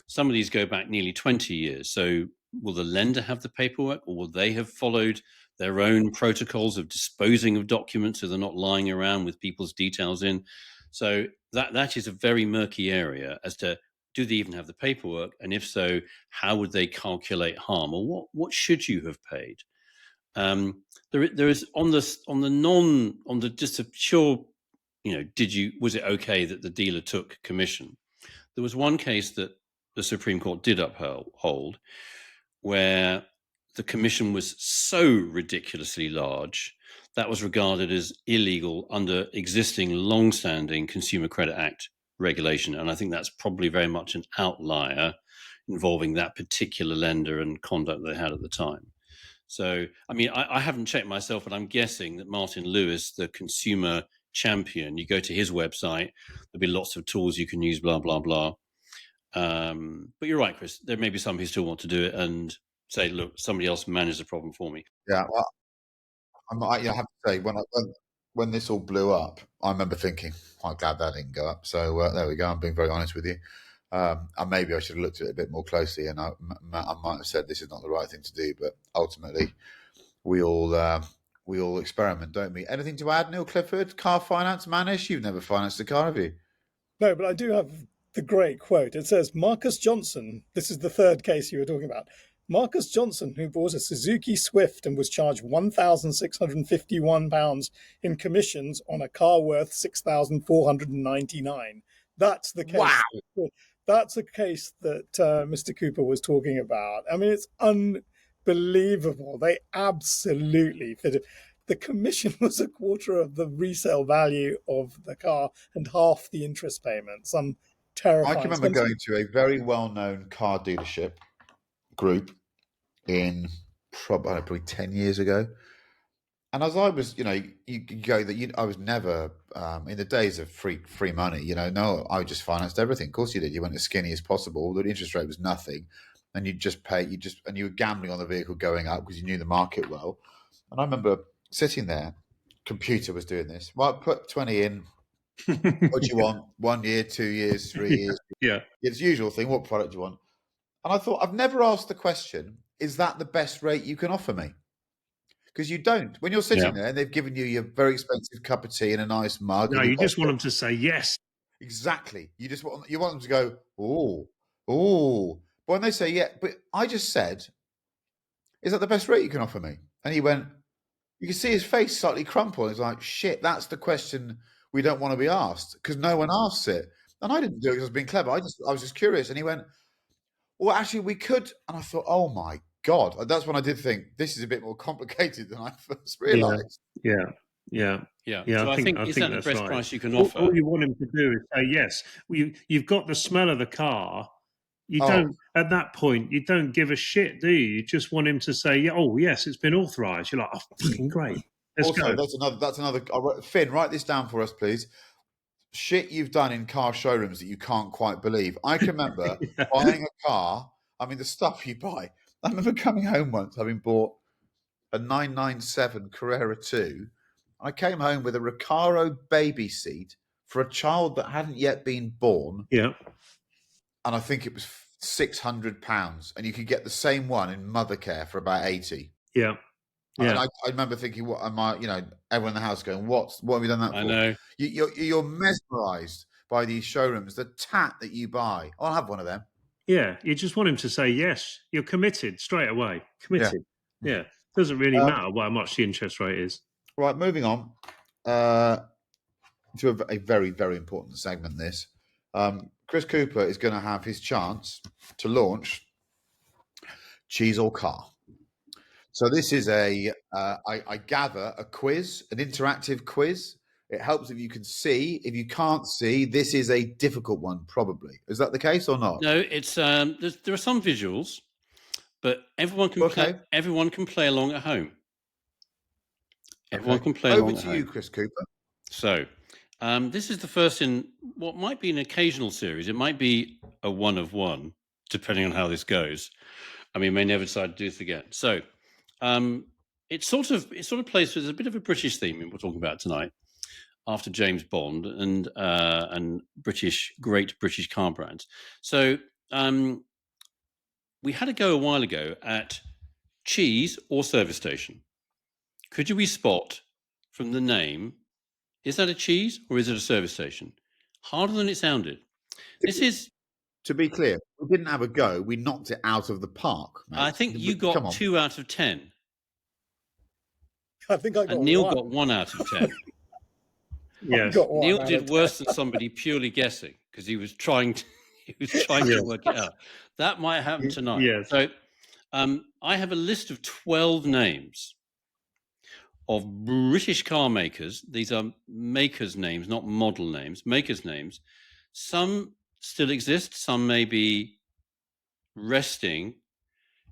Some of these go back nearly 20 years. So will the lender have the paperwork, or will they have followed their own protocols of disposing of documents so they're not lying around with people's details in? So that is a very murky area as to, do they even have the paperwork? And if so, how would they calculate harm? Or what should you have paid? There is on the just a sure, you know, was it okay that the dealer took commission? There was one case that the Supreme Court did uphold, where the commission was so ridiculously large that was regarded as illegal under existing long-standing Consumer Credit Act regulation. And I think that's probably very much an outlier involving that particular lender and conduct they had at the time. So, I mean, I haven't checked myself, but I'm guessing that Martin Lewis, the consumer champion, you go to his website, there'll be lots of tools you can use, blah, blah, blah. But you're right, Chris. There may be some who still want to do it and say, look, somebody else managed the problem for me. Yeah, well, I have to say, when this all blew up, I remember thinking, quite glad that didn't go up. So there we go. I'm being very honest with you. And maybe I should have looked at it a bit more closely, and I might have said this is not the right thing to do. But ultimately, we all experiment, don't we? Anything to add, Neil Clifford? Car finance, Manish? You've never financed a car, have you? No, but I do have the great quote. It says, Marcus Johnson, this is the third case you were talking about. Marcus Johnson, who bought a Suzuki Swift and was charged £1,651 in commissions on a car worth $6,499. That's the case. Wow. That's a case that Mr. Cooper was talking about. I mean, it's unbelievable. They absolutely fit it. The commission was a quarter of the resale value of the car and half the interest payments. I'm terrified. I can remember going to a very well-known car dealership group in probably 10 years ago. And as I was, you go that I was never in the days of free money. No, I just financed everything. Of course, you did. You went as skinny as possible. The interest rate was nothing, and you just pay. And you were gambling on the vehicle going up because you knew the market well. And I remember sitting there. Computer was doing this. Well, put 20 in. What do you want? 1 year, 2 years, 3 years? Yeah, it's the usual thing. What product do you want? And I thought, I've never asked the question: is that the best rate you can offer me? Because you don't. When you're sitting there and they've given you your very expensive cup of tea and a nice mug. No, you just want them to say yes. Exactly. You want them to go, oh. But when they say, yeah, but I just said, is that the best rate you can offer me? And he went, you can see his face slightly crumple. He's like, shit, that's the question we don't want to be asked because no one asks it. And I didn't do it because I was being clever. I was just curious. And he went, well, actually, we could. And I thought, oh my God. That's when I did think this is a bit more complicated than I first realised. Yeah. So I think is that the best price you can offer? All you want him to do is say yes. You've got the smell of the car. You don't at that point. You don't give a shit, do you? You just want him to say, "Yeah, oh yes, it's been authorised." You're like, "Oh, fucking great." Let's go. That's another. Finn, write this down for us, please. Shit you've done in car showrooms that you can't quite believe. I can remember buying a car. I mean, the stuff you buy. I remember coming home once having bought a 997 Carrera 2. I came home with a Recaro baby seat for a child that hadn't yet been born. Yeah. And I think it was £600. And you could get the same one in Mothercare for about 80. Yeah. And I remember thinking, what am I, everyone in the house going, what have you done that for? I know. You're mesmerised by these showrooms, the tat that you buy. I'll have one of them. Yeah. You just want him to say yes. You're committed straight away. Committed. Yeah. Doesn't really matter how much the interest rate is. Right, moving on to a very, very important segment, this. Chris Cooper is going to have his chance to launch Cheese or Car. So this is I gather, a quiz, an interactive quiz. It helps if you can see. If you can't see, this is a difficult one, probably. Is that the case or not? No, it's there are some visuals, but everyone can play. Everyone can play along at home. Everyone can play along at home. Over to you, Chris Cooper. So, this is the first in what might be an occasional series. It might be a one of one, depending on how this goes. I mean, may never decide to do this again. So, it sort of plays with a bit of a British theme we're talking about tonight, after James Bond and great British car brands. So, we had a go a while ago at cheese or service station. Could you spot from the name, is that a cheese or is it a service station? Harder than it sounded. This is... To be clear, we didn't have a go. We knocked it out of the park. Mate. I think you got 2 out of 10. I think I got and Neil 1. got 1 out of 10. Yes. Neil did worse than somebody purely guessing because he was trying to work it out. That might happen tonight. Yes. So I have a list of 12 names of British car makers. These are makers' names, not model names, makers' names. Some still exist. Some may be resting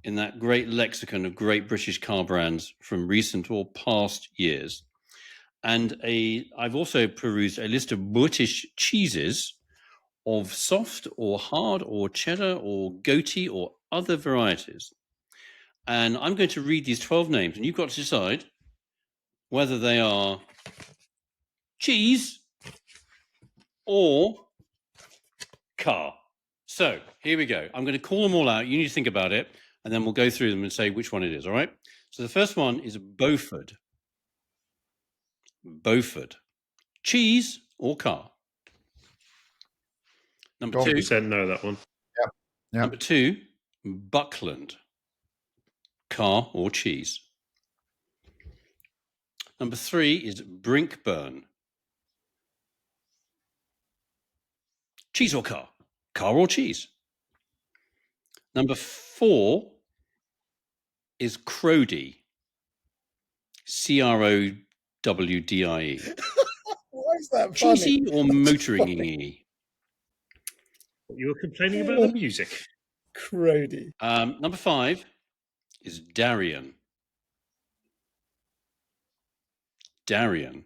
in that great lexicon of great British car brands from recent or past years. And I've also perused a list of British cheeses of soft or hard or cheddar or goaty or other varieties. And I'm going to read these 12 names, and you've got to decide whether they are cheese or car. So here we go. I'm going to call them all out. You need to think about it, and then we'll go through them and say which one it is, all right? So the first one is Beaufort. Beaufort. Cheese or car? Number 2. 100% know that one. Yeah. Number 2, Buckland. Car or cheese? Number 3 is Brinkburn. Cheese or car? Car or cheese? Number 4 is Crowdie. Crowdie. Why is that funny? Cheesy or motoring-y? You were complaining about the music. Crowdie. Number 5 is Darien. Darien.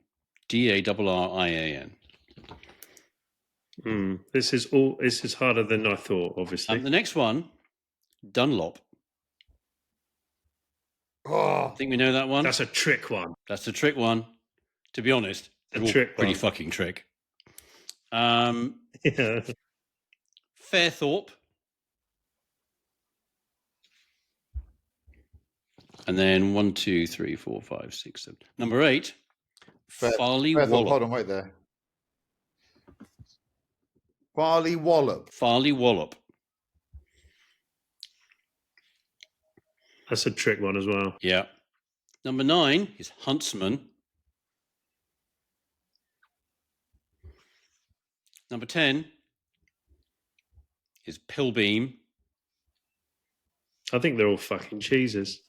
Darrian. This is harder than I thought, obviously. The next one, Dunlop. Oh, I think we know that one. That's a trick one. That's a trick one. To be honest, they're all pretty fucking trick. Yeah. Fairthorpe. And then 1, 2, 3, 4, 5, 6, 7. Number 8, Farley Wallop. Hold on, wait there. Farley Wallop. Farley Wallop. That's a trick one as well. Yeah. Number 9 is Huntsman. Number 10 is Pilbeam. I think they're all fucking cheeses.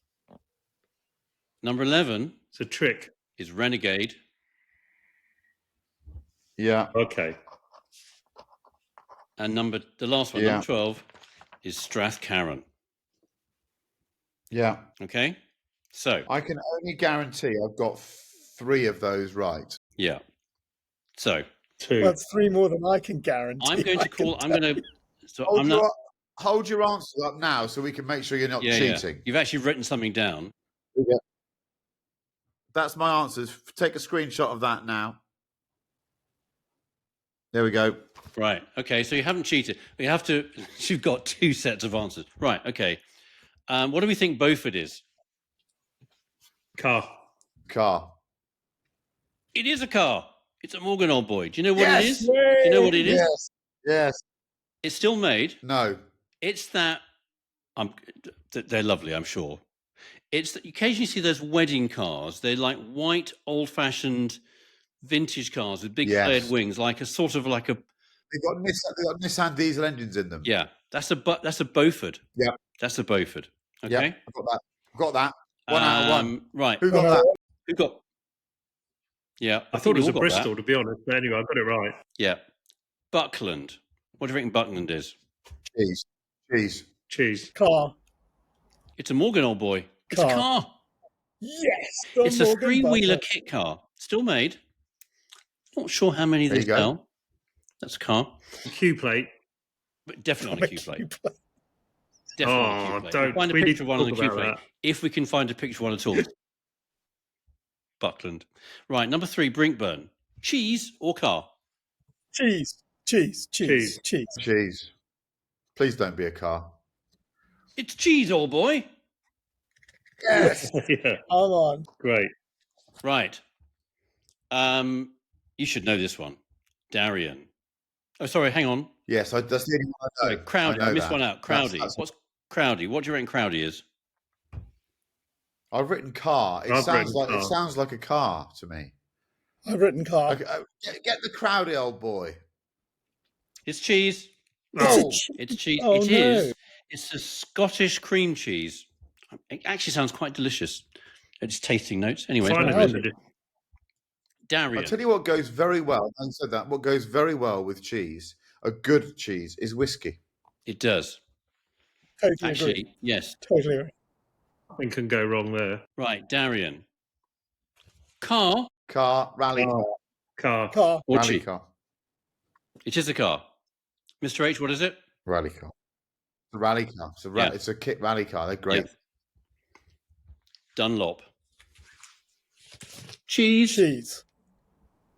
Number 11 It's a trick. is Renegade. Yeah. Okay. And the last one, number 12, is Strathcarron. Yeah. Okay? So. I can only guarantee I've got 3 of those right. Yeah. So. 2. That's 3 more than I can guarantee. I'm going to call. I'm going to. So hold your answer up now, so we can make sure you're not cheating. Yeah. You've actually written something down. Yeah. That's my answers. Take a screenshot of that now. There we go. Right. Okay. So you haven't cheated. But you have to. You've got 2 sets of answers. Right. Okay. What do we think Beaufort is? Car. It is a car. It's a Morgan old boy. Do you know what it is? Yay! Do you know what it is? Yes. It's still made. No. It's that. They're lovely, I'm sure. It's that you occasionally see those wedding cars. They're like white, old-fashioned, vintage cars with big flared wings, like a sort of like a. They've got Nissan diesel engines in them. Yeah, that's a Beaufort. Yeah, that's a Beaufort. Okay, yeah, I've got that. 1 out of 1. Right. Who got that? Who got? Yeah, I thought it was a Bristol, to be honest. But anyway, I got it right. Yeah, Buckland. What do you reckon Buckland is? Cheese. Car. It's a Morgan old boy. It's a car. Yes. It's a 3-wheeler kit car. Still made. Not sure how many they sell. That's a car. A Q plate. But definitely on a Q plate. Definitely on a Q plate. Don't. Find a picture of one on a Q plate. If we can find a picture of one at all. Buckland. Right, number 3, Brinkburn. Cheese or car? Cheese. Cheese. Please don't be a car. It's cheese, old boy. Yes. Yeah. Come on. Great. Right. You should know this one. Darien. Oh, sorry, hang on. Yes, that's the only one I know. Crowdie. I missed one out. Crowdie. What's Crowdie? What do you reckon Crowdie is? I've written car. It sounds like a car to me. I've written car. Get the Crowdie, old boy. It's cheese. Oh, it's cheese. Oh, it is. It's a Scottish cream cheese. It actually sounds quite delicious. It's tasting notes. Anyway, Darien. I'll tell you what goes very well. And said that what goes very well with cheese, a good cheese, is whiskey. It does. Totally Actually, agree. yes. Totally agree. Nothing can go wrong there. Right, Darian. Car. Rally Car. Or rally cheese. car. It is a car. Mr. H, what is it? Rally car. It's a rally car. It's a kit rally car. They're great. Yeah. Dunlop. Cheese. Cheese.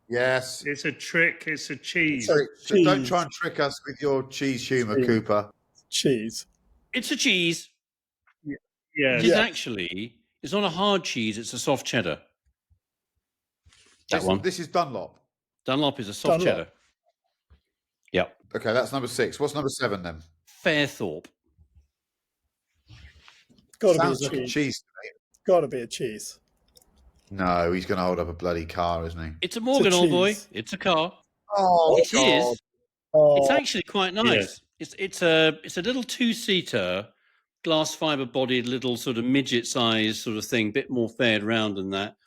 Yes. It's a trick. It's a cheese. Don't try and trick us with your cheese humour, Cooper. Cheese. It's a cheese. Yeah. It is actually. It's not a hard cheese. It's a soft cheddar. This is Dunlop. Dunlop is a soft cheddar. Yep. Okay, that's number 6. What's number 7 then? Fairthorpe. Sounds like a cheese to me. Got to be a cheese. No, he's going to hold up a bloody car, isn't he? It's a Morgan, old boy. It's a car. Oh, it is. It's actually quite nice. Yeah. It's a little 2-seater, glass fibre bodied little sort of midget size sort of thing, bit more fared round than that.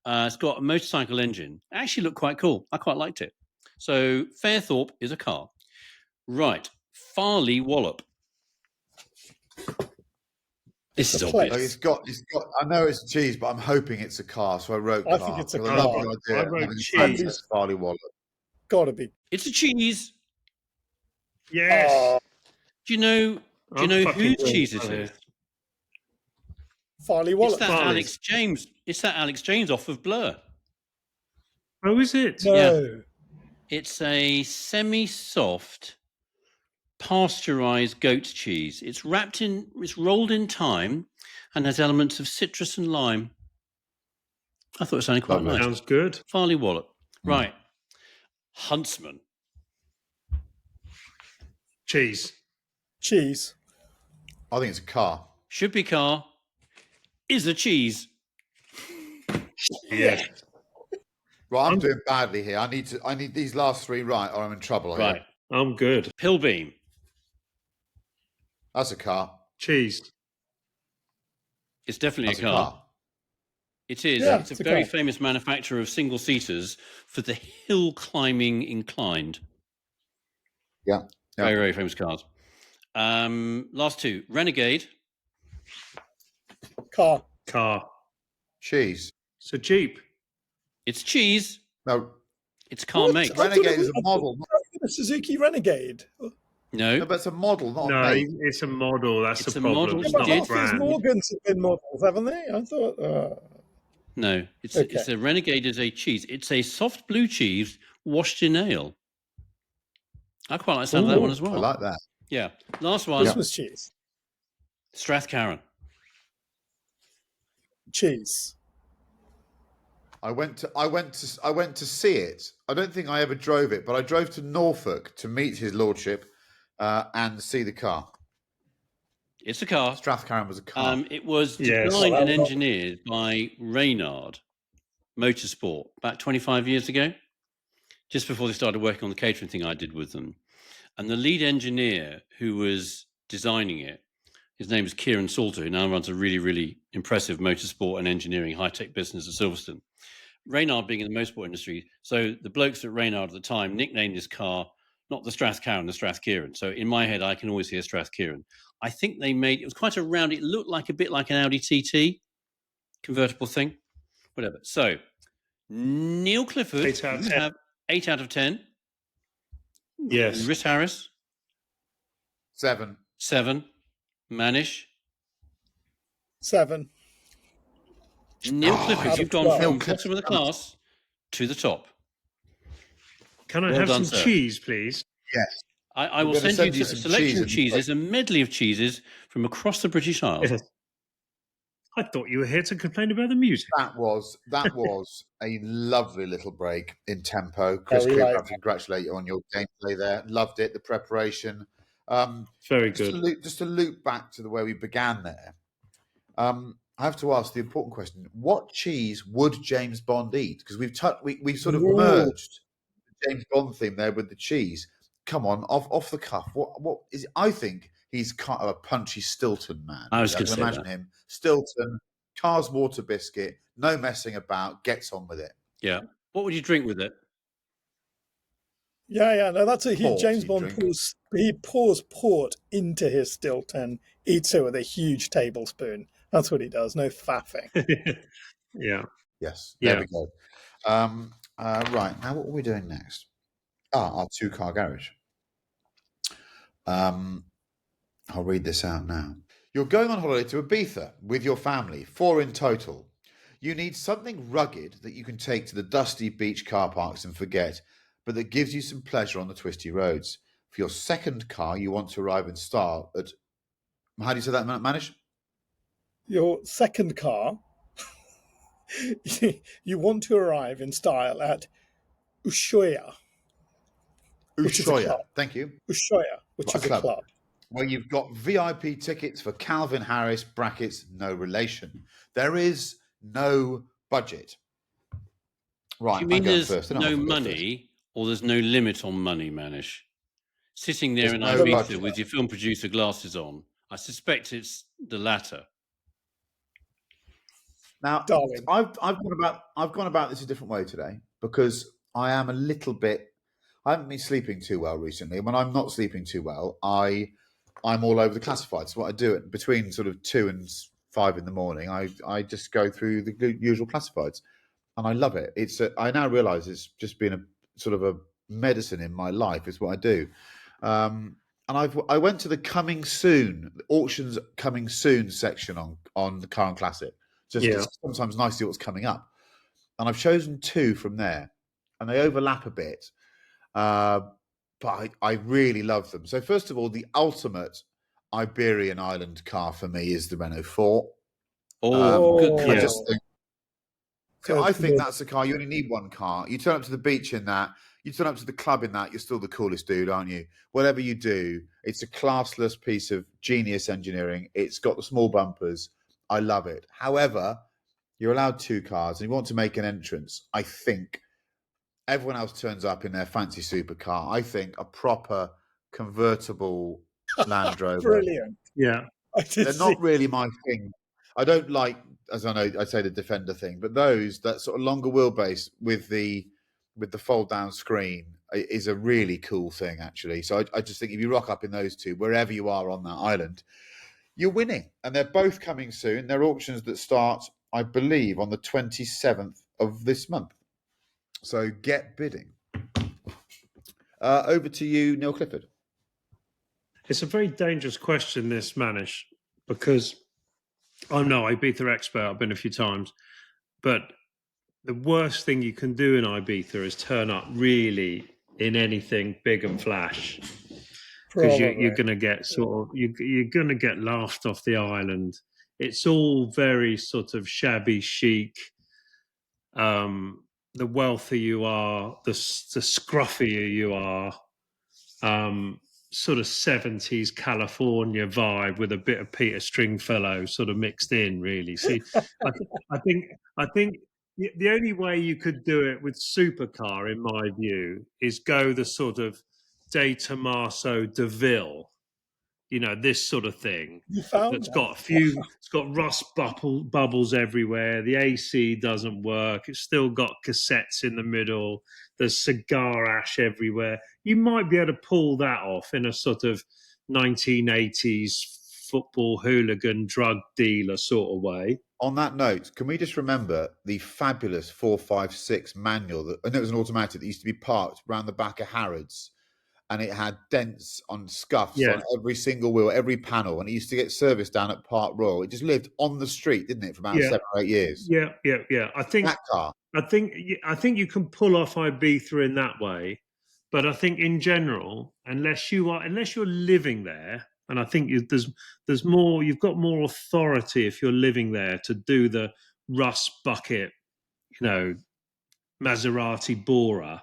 It's got a motorcycle engine. It actually looked quite cool. I quite liked it. So Fairthorpe is a car. Right. Farley Wallop. This is obvious. It's got. I know it's cheese, but I'm hoping it's a car, so I wrote car. I think it's a car. I wrote cheese. Farley Wallop. Got to be. It's a cheese. Yes. Do you know whose cheese it is? Farley Wallop. It's that Alex James. It's that Alex James off of Blur. Oh, is it? No. Yeah. It's a semi-soft, pasteurized goat cheese. It's rolled in thyme and has elements of citrus and lime. I thought it sounded quite nice. Sounds good. Farley Wallop. Right. Huntsman. Cheese. Cheese. I think it's a car. Should be car. Is a cheese. Yeah. Right, I'm doing badly here. I need these last 3 right, or I'm in trouble. Right. I'm good. Pilbeam. That's a car. Cheese. It's definitely That's a car. It is. Yeah, it's a it's a very car. famous manufacturer of single seaters for the hill climbing inclined. Yeah. Very, very famous cars. Last 2. Renegade. Car. Cheese. It's a Jeep. It's cheese. No. It's car mate. Renegade is a model. The Suzuki Renegade. No, but it's a model, not a No, mate. it's a model. That's It's the a problem. model. It's But not did. a half these brand. Morgans have been models, haven't they? I thought. no. It's a Renegade is a cheese. It's a soft blue cheese washed in ale. I quite like some of that one as well. I like that. Yeah. Last one. Christmas cheese. Strathcarron. Cheese. I went to see it. I don't think I ever drove it, but I drove to Norfolk to meet his lordship and see the car. It's a car. Strathcarron was a car. It was designed and engineered by Reynard Motorsport about 25 years ago, just before they started working on the catering thing I did with them. And the lead engineer who was designing it, his name is Kieran Salter, who now runs a really, really impressive motorsport and engineering high-tech business at Silverstone. Reynard being in the motorsport industry, so the blokes at Reynard at the time nicknamed this car not the Strathcarron, the Strathkieran. So in my head, I can always hear Strathkieran. I think they made it was quite a round. It looked like a bit like an Audi TT convertible thing, whatever. So Neil Clifford, 8 out of 10. have 8 out of 10. Yes. Rhys Harris, 7. 7. Manish, 7. Neil Clifford, you've gone 12. from bottom of the class to the top. Can I Well have done, some sir. cheese, please? Yes. I will gonna send you a some selection of cheese cheeses, a medley of cheeses from across the British Isles. Yes. I thought you were here to complain about the music. That was a lovely little break in tempo. Chris we Cooper, like I congratulate you on your gameplay there. Loved it, the preparation. Very good. Just to loop back to the way we began there. I have to ask the important question: what cheese would James Bond eat? Because we've sort of merged the James Bond theme there with the cheese. Come on, off the cuff. What is? I think he's kind of a punchy Stilton man. I was can going to say imagine that. him. Stilton, Cars water biscuit, no messing about, gets on with it. Yeah. What would you drink with it? Yeah. No, that's a huge. Port James you Bond drink. pours port into his Stilton, eats it with a huge tablespoon. That's what he does. No faffing. Yeah. Yes, there Yeah. we go. Right, now what are we doing next? Our two-car garage. I'll read this out now. You're going on holiday to Ibiza with your family, 4 in total. You need something rugged that you can take to the dusty beach car parks and forget, but that gives you some pleasure on the twisty roads. For your second car, you want to arrive in style at... How do you say that, Manish? Your second car, you want to arrive in style at Ushuaia, which is a Ushuaia, club. thank you. Ushuaia, which A is a club. club. Where you've got VIP tickets for Calvin Harris, brackets, no relation. There is no budget. Right, Do you mean I'm going there's first. no money or there's no limit on money, Manish? Sitting there There's in no Ibiza budget. with your film producer glasses on, I suspect it's the latter. Now, Darling. I've gone about this a different way today because I am a little bit. I haven't been sleeping too well recently. When I'm not sleeping too well, I'm all over the classifieds. So what I do between sort of 2 and 5 in the morning, I just go through the usual classifieds, and I love it. I now realise it's just been a sort of a medicine in my life. Is what I do. And I went to the coming soon auctions coming soon section on the Car and Classic. Just it's sometimes nice to see what's coming up, and I've chosen 2 from there, and they overlap a bit, but I really love them. So first of all, the ultimate Iberian island car for me is the Renault 4. Good call. I just think that's the car. You only need one car. You turn up to the beach in that. You turn up to the club in that. You're still the coolest dude, aren't you? Whatever you do, it's a classless piece of genius engineering. It's got the small bumpers. I love it. However, you're allowed 2 cars and you want to make an entrance. I think everyone else turns up in their fancy supercar. I think a proper convertible Land Rover. Brilliant. Yeah. They're not really my thing. I don't like, as I know, I say the Defender thing, but that sort of longer wheelbase with the fold down screen is a really cool thing, actually. So I just think if you rock up in those 2, wherever you are on that island, you're winning. And they're both coming soon. They're auctions that start, I believe, on the 27th of this month. So get bidding. Over to you, Neil Clifford. It's a very dangerous question, this, Manish, because I'm no Ibiza expert. I've been a few times, but the worst thing you can do in Ibiza is turn up really in anything big and flash, because you're going to get you're going to get laughed off the island. It's all very sort of shabby chic. The wealthier you are, the scruffier you are. Sort of 70s California vibe with a bit of Peter Stringfellow sort of mixed in, really. See, I think the only way you could do it with supercar, in my view, is go the sort of De Tomaso DeVille, this sort of thing. That's got it's got rust bubbles everywhere. The AC doesn't work. It's still got cassettes in the middle. There's cigar ash everywhere. You might be able to pull that off in a sort of 1980s football hooligan drug dealer sort of way. On that note, can we just remember the fabulous 456 manual and it was an automatic that used to be parked around the back of Harrods, and it had dents on scuffs on every single wheel, every panel, and it used to get serviced down at Park Royal. It just lived on the street, didn't it, for about 7 or 8 years? Yeah. I think that car. I think you can pull off Ibiza in that way, but I think in general, unless you're living there, and I think there's more. You've got more authority if you're living there to do the rust bucket, Maserati Bora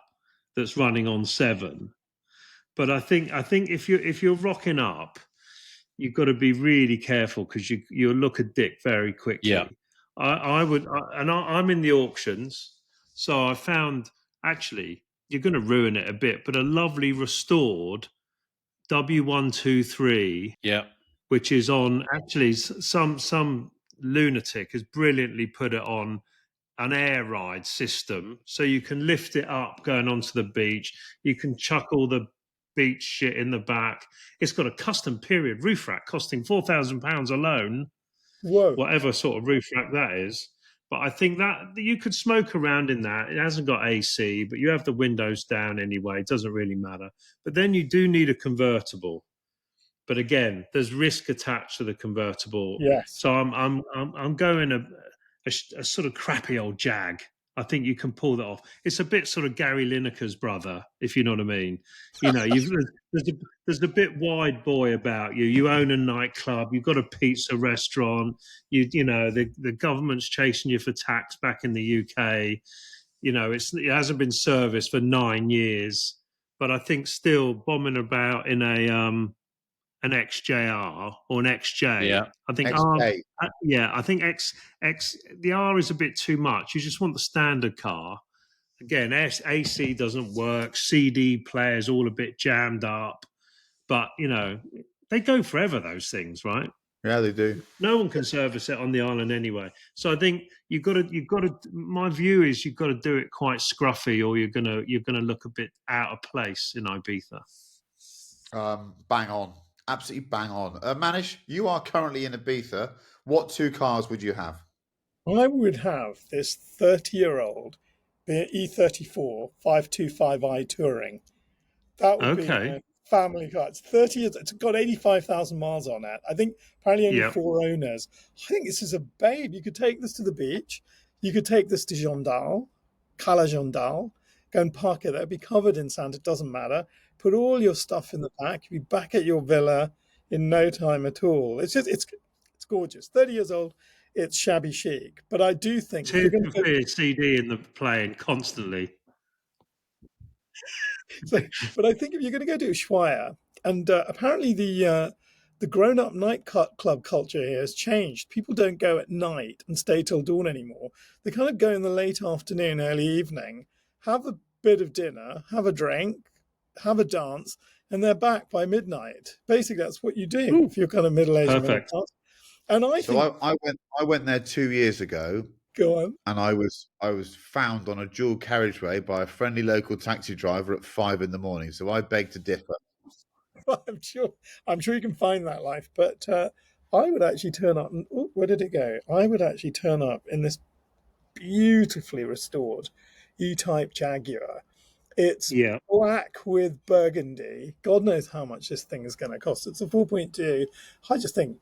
that's running on 7. But I think if you're rocking up, you've got to be really careful because you'll look a dick very quickly. Yeah. I'm in the auctions, so I found, actually, you're going to ruin it a bit, but a lovely restored W123, which is on, actually, some lunatic has brilliantly put it on an air ride system, so you can lift it up going onto the beach. You can chuck all the beach shit in the back. It's got a custom period roof rack costing £4,000 alone. Whoa. Whatever sort of roof rack that is. But I think that you could smoke around in that. It hasn't got AC, but you have the windows down anyway. It doesn't really matter. But then you do need a convertible. But again, there's risk attached to the convertible. Yes. So I'm going a sort of crappy old Jag. I think you can pull that off. It's a bit sort of Gary Lineker's brother, if you know what I mean. You know, there's a bit wide boy about you. You own a nightclub. You've got a pizza restaurant. You know the government's chasing you for tax back in the UK. You know, it hasn't been serviced for 9 years, but I think still bombing about in an XJR or an XJ. Yeah. I think XJ. I think the R is a bit too much. You just want the standard car. Again, AC doesn't work. CD players all a bit jammed up, but you know they go forever. Those things, right? Yeah, they do. No one can service it on the island anyway. So I think you've got to. My view is you've got to do it quite scruffy, or you're gonna look a bit out of place in Ibiza. Bang on. Absolutely bang on. Manish, you are currently in Ibiza. What 2 cars would you have? I would have this 30-year-old E34 525i Touring. That would be a family car. It's 30 years. It's got 85,000 miles on it. I think apparently only 4 owners. I think this is a babe. You could take this to the beach. You could take this to Jondal, Cala Jondal, go and park it there. It'd be covered in sand. It doesn't matter. Put all your stuff in the back. You'd be back at your villa in no time at all. It's gorgeous. 30 years old. It's shabby chic. But I do think Tears of Fear CD in the playing constantly. But I think if you're going to go to Ushuaia, and apparently the grown-up night club culture here has changed. People don't go at night and stay till dawn anymore. They kind of go in the late afternoon, early evening, have a bit of dinner, have a drink, have a dance, and they're back by midnight. Basically, that's what you do if you're kind of middle-aged. Perfect. And I went there 2 years ago. Go on. And I was found on a dual carriageway by a friendly local taxi driver at 5 a.m. So I beg to differ. Well, I'm sure you can find that life, but I would actually turn up. And where did it go? I would actually turn up in this beautifully restored E-Type Jaguar. It's black with burgundy. God knows how much this thing is going to cost. It's a 4.2. I just think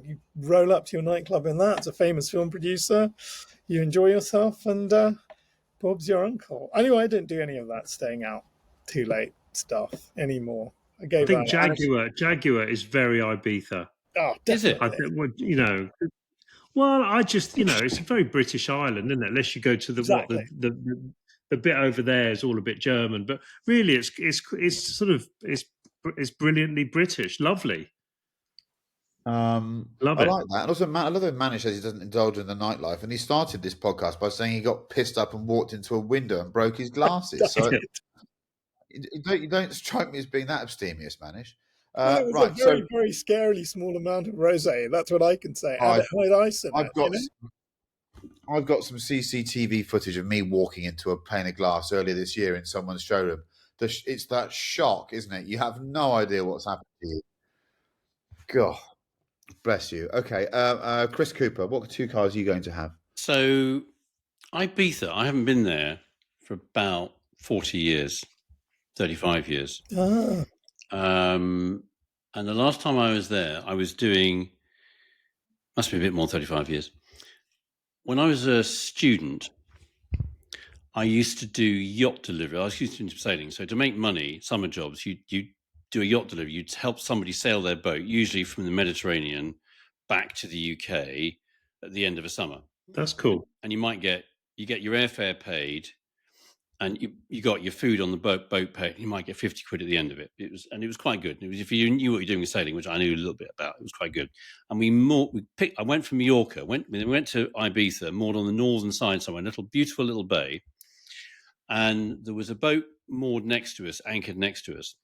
you roll up to your nightclub in that. It's a famous film producer. You enjoy yourself, and Bob's your uncle. Anyway, I didn't do any of that staying out too late stuff anymore. I think Jaguar is very Ibiza. Oh, definitely. Is it? I think, well, I just, it's a very British island, isn't it? Unless you go to the bit over there is all a bit German, but really it's brilliantly British. Lovely. Love it. I like that. And also, I love that Manish says he doesn't indulge in the nightlife, and he started this podcast by saying he got pissed up and walked into a window and broke his glasses. So you don't strike me as being that abstemious, Manish. Well, it was a very, very scarily small amount of rosé. That's what I can say. I've got some CCTV footage of me walking into a pane of glass earlier this year in someone's showroom. It's that shock, isn't it? You have no idea what's happened to you. God, bless you. Okay, Chris Cooper, what 2 cars are you going to have? So, Ibiza, I haven't been there for about 40 years, 35 years. And the last time I was there, I was doing, must be a bit more than 35 years. When I was a student, I used to do yacht delivery. I was used to sailing. So to make money, summer jobs, you do a yacht delivery. You'd help somebody sail their boat, usually from the Mediterranean back to the UK at the end of a summer. That's cool. And you get your airfare paid, and you got your food on the boat paid. You might get 50 quid at the end of it. It was quite good. It was, if you knew what you're doing with sailing, which I knew a little bit about, it was quite good. And I went from Mallorca, went to Ibiza, moored on the northern side somewhere, a beautiful little bay. And there was a boat moored next to us, anchored next to us.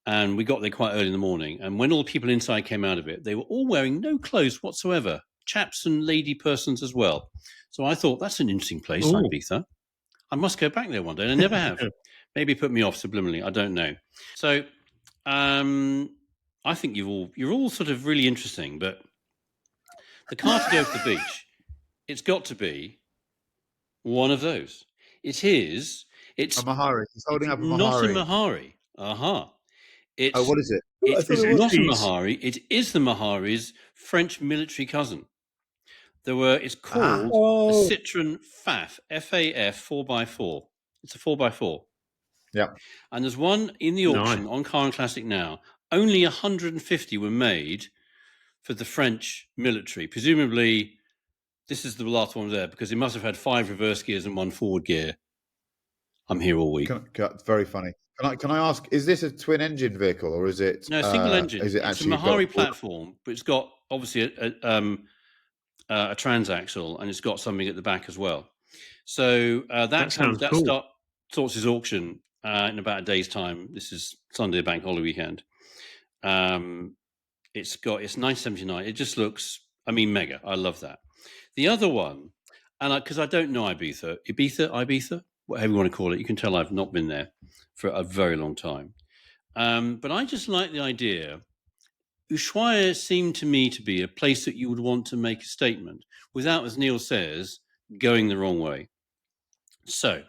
And we got there quite early in the morning. And when all the people inside came out of it, they were all wearing no clothes whatsoever. chaps and lady persons as well. So I thought that's an interesting place, Ibiza. I must go back there one day, and I never have. Maybe it put me off subliminally. I don't know. So I think you're all sort of really interesting, but the car to go to the beach, it's got to be one of those. It is. It's a Mahari. He's holding up a Mahari. Not a Mahari. Aha. What is it? It's not a Mahari. It is the Mahari's French military cousin. It's called a Citroen FAF, F-A-F 4x4. It's a 4x4. Yeah. And there's one in the auction on Car and Classic now. Only 150 were made for the French military. Presumably, this is the last one there because it must have had 5 reverse gears and 1 forward gear. I'm here all week. Very funny. Can I ask, is this a twin engine vehicle or is it? No, single engine. Is it it's a Mahari platform, but it's got obviously a transaxle and it's got something at the back as well. So that sorts his auction in about a day's time. This is Sunday, bank holiday weekend. It's 979. It just looks, mega. I love that. The other one, and because I don't know Ibiza, whatever you want to call it, you can tell I've not been there for a very long time. But I just like the idea. Ushuaia seemed to me to be a place that you would want to make a statement without, as Neil says, going the wrong way. So,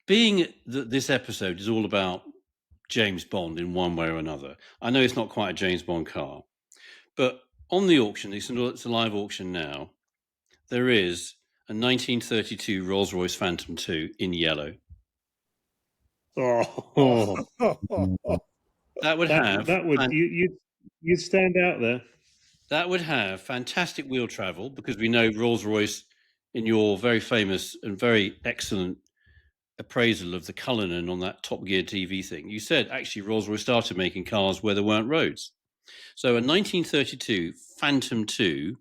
being that this episode is all about James Bond in one way or another, I know it's not quite a James Bond car, but on the auction, it's a live auction now, there is a 1932 Rolls-Royce Phantom 2 in yellow. You'd stand out there. That would have fantastic wheel travel because we know Rolls-Royce, in your very famous and very excellent appraisal of the Cullinan on that Top Gear TV thing, you said actually Rolls-Royce started making cars where there weren't roads. So a 1932 Phantom 2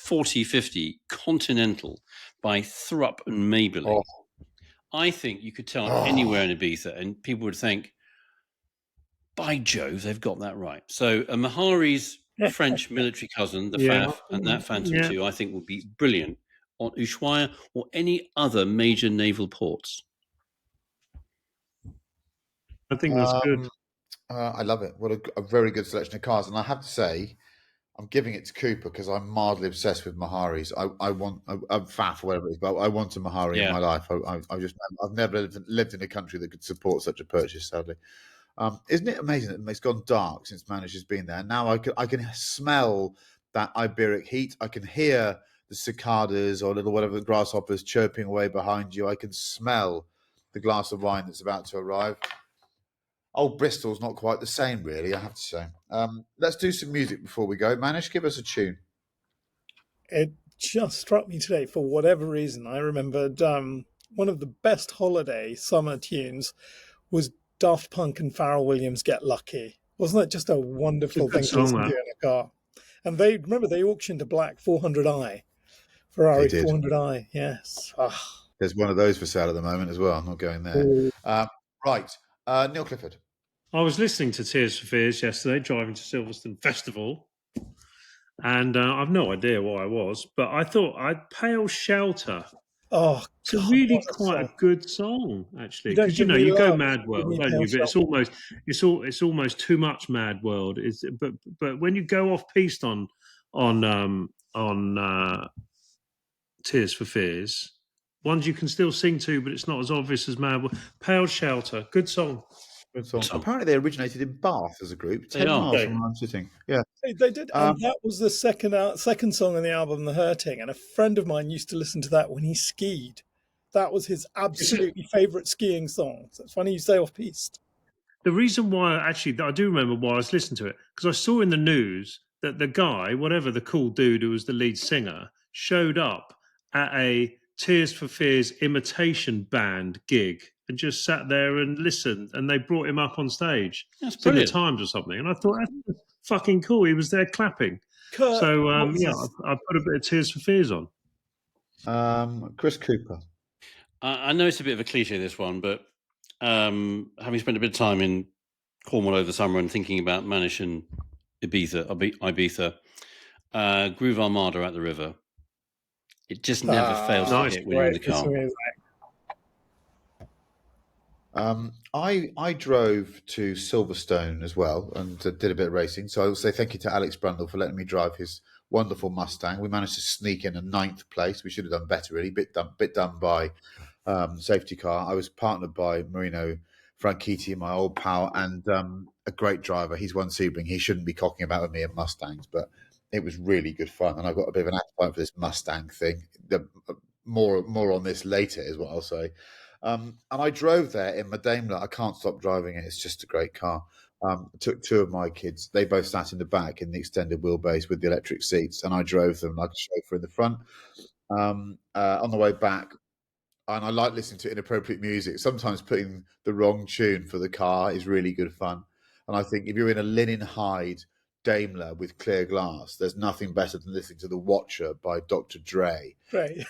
4050 Continental by Thrupp and Maybelline. I think you could tell anywhere in Ibiza and people would think, by Jove, they've got that right. So a Mahari's French military cousin, the FAF, and that Phantom 2, I think would be brilliant on Ushuaia or any other major naval ports. I think that's good. I love it. What a very good selection of cars. And I have to say, I'm giving it to Cooper because I'm mildly obsessed with Maharis. I'm FAF or whatever it is, but I want a Mahari in my life. I've never lived in a country that could support such a purchase, sadly. Isn't it amazing that it's gone dark since Manish has been there? Now I can smell that Iberic heat. I can hear the cicadas or whatever the grasshoppers chirping away behind you. I can smell the glass of wine that's about to arrive. Old Bristol's not quite the same, really, I have to say. Let's do some music before we go. Manish, give us a tune. It just struck me today, for whatever reason. I remembered one of the best holiday summer tunes was Daft Punk and Pharrell Williams' Get Lucky. Wasn't that just a wonderful thing to listen to in a car? And they auctioned a black 400i. Ferrari 400i, yes. There's one of those for sale at the moment as well. I'm not going there. Right. Neil Clifford. I was listening to Tears for Fears yesterday, driving to Silverstone Festival. And I've no idea why I was, but I thought Pale Shelter. Oh, it's really quite a good song, actually, because you go Mad World, don't you? But it's almost too much Mad World. But when you go off piste on Tears for Fears, ones you can still sing to, but it's not as obvious as Mad World. Pale Shelter, good song. Good song. Apparently, they originated in Bath as a group, 10 miles from where I'm sitting. Yeah, they did, and that was the second song on the album, The Hurting. And a friend of mine used to listen to that when he skied. That was his absolutely favourite skiing song. So it's funny you say off piste. The reason why, actually, I do remember why I was listening to it, because I saw in the news that the guy, whatever the cool dude who was the lead singer, showed up at a Tears for Fears imitation band gig and just sat there and listened, and they brought him up on stage. That's brilliant. Times or something, and I thought that's fucking cool. He was there clapping. Kurt, so I put a bit of Tears for Fears on. Chris Cooper. I know it's a bit of a cliche, this one, but having spent a bit of time in Cornwall over the summer and thinking about Manish and Ibiza, Groove Armada at the river. It just never fails to hit when you're in the car. I drove to Silverstone as well and did a bit of racing. So I will say thank you to Alex Brundle for letting me drive his wonderful Mustang. We managed to sneak in a 9th place. We should have done better, really. Bit done by safety car. I was partnered by Marino Franchitti, my old pal, and a great driver. He's one Sebring. He shouldn't be cocking about with me at Mustangs, but it was really good fun. And I've got a bit of an appetite for this Mustang thing. More on this later is what I'll say. And I drove there in my Daimler. I can't stop driving it. It's just a great car. Took 2 of my kids. They both sat in the back in the extended wheelbase with the electric seats, and I drove them like a chauffeur in the front. On the way back, and I like listening to inappropriate music. Sometimes putting the wrong tune for the car is really good fun. And I think if you're in a linen hide Daimler with clear glass, there's nothing better than listening to The Watcher by Dr. Dre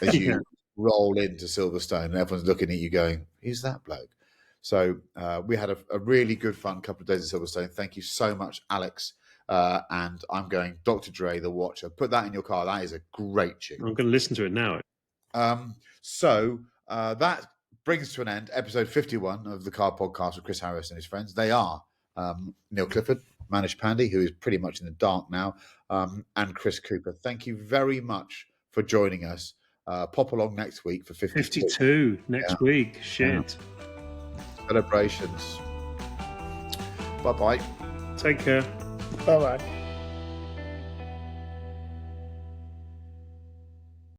as you roll into Silverstone and everyone's looking at you going, who's that bloke? So we had a really good fun couple of days at Silverstone. Thank you so much, Alex. And I'm going Dr. Dre, The Watcher. Put that in your car. That is a great tune. I'm going to listen to it now. So that brings to an end episode 51 of the Car Podcast with Chris Harris and his friends. They are Neil Clifford, Manish Pandey, who is pretty much in the dark now, and Chris Cooper. Thank you very much for joining us. Pop along next week for 52 next week. Shit. Celebrations. Bye-bye. Take care. Bye-bye.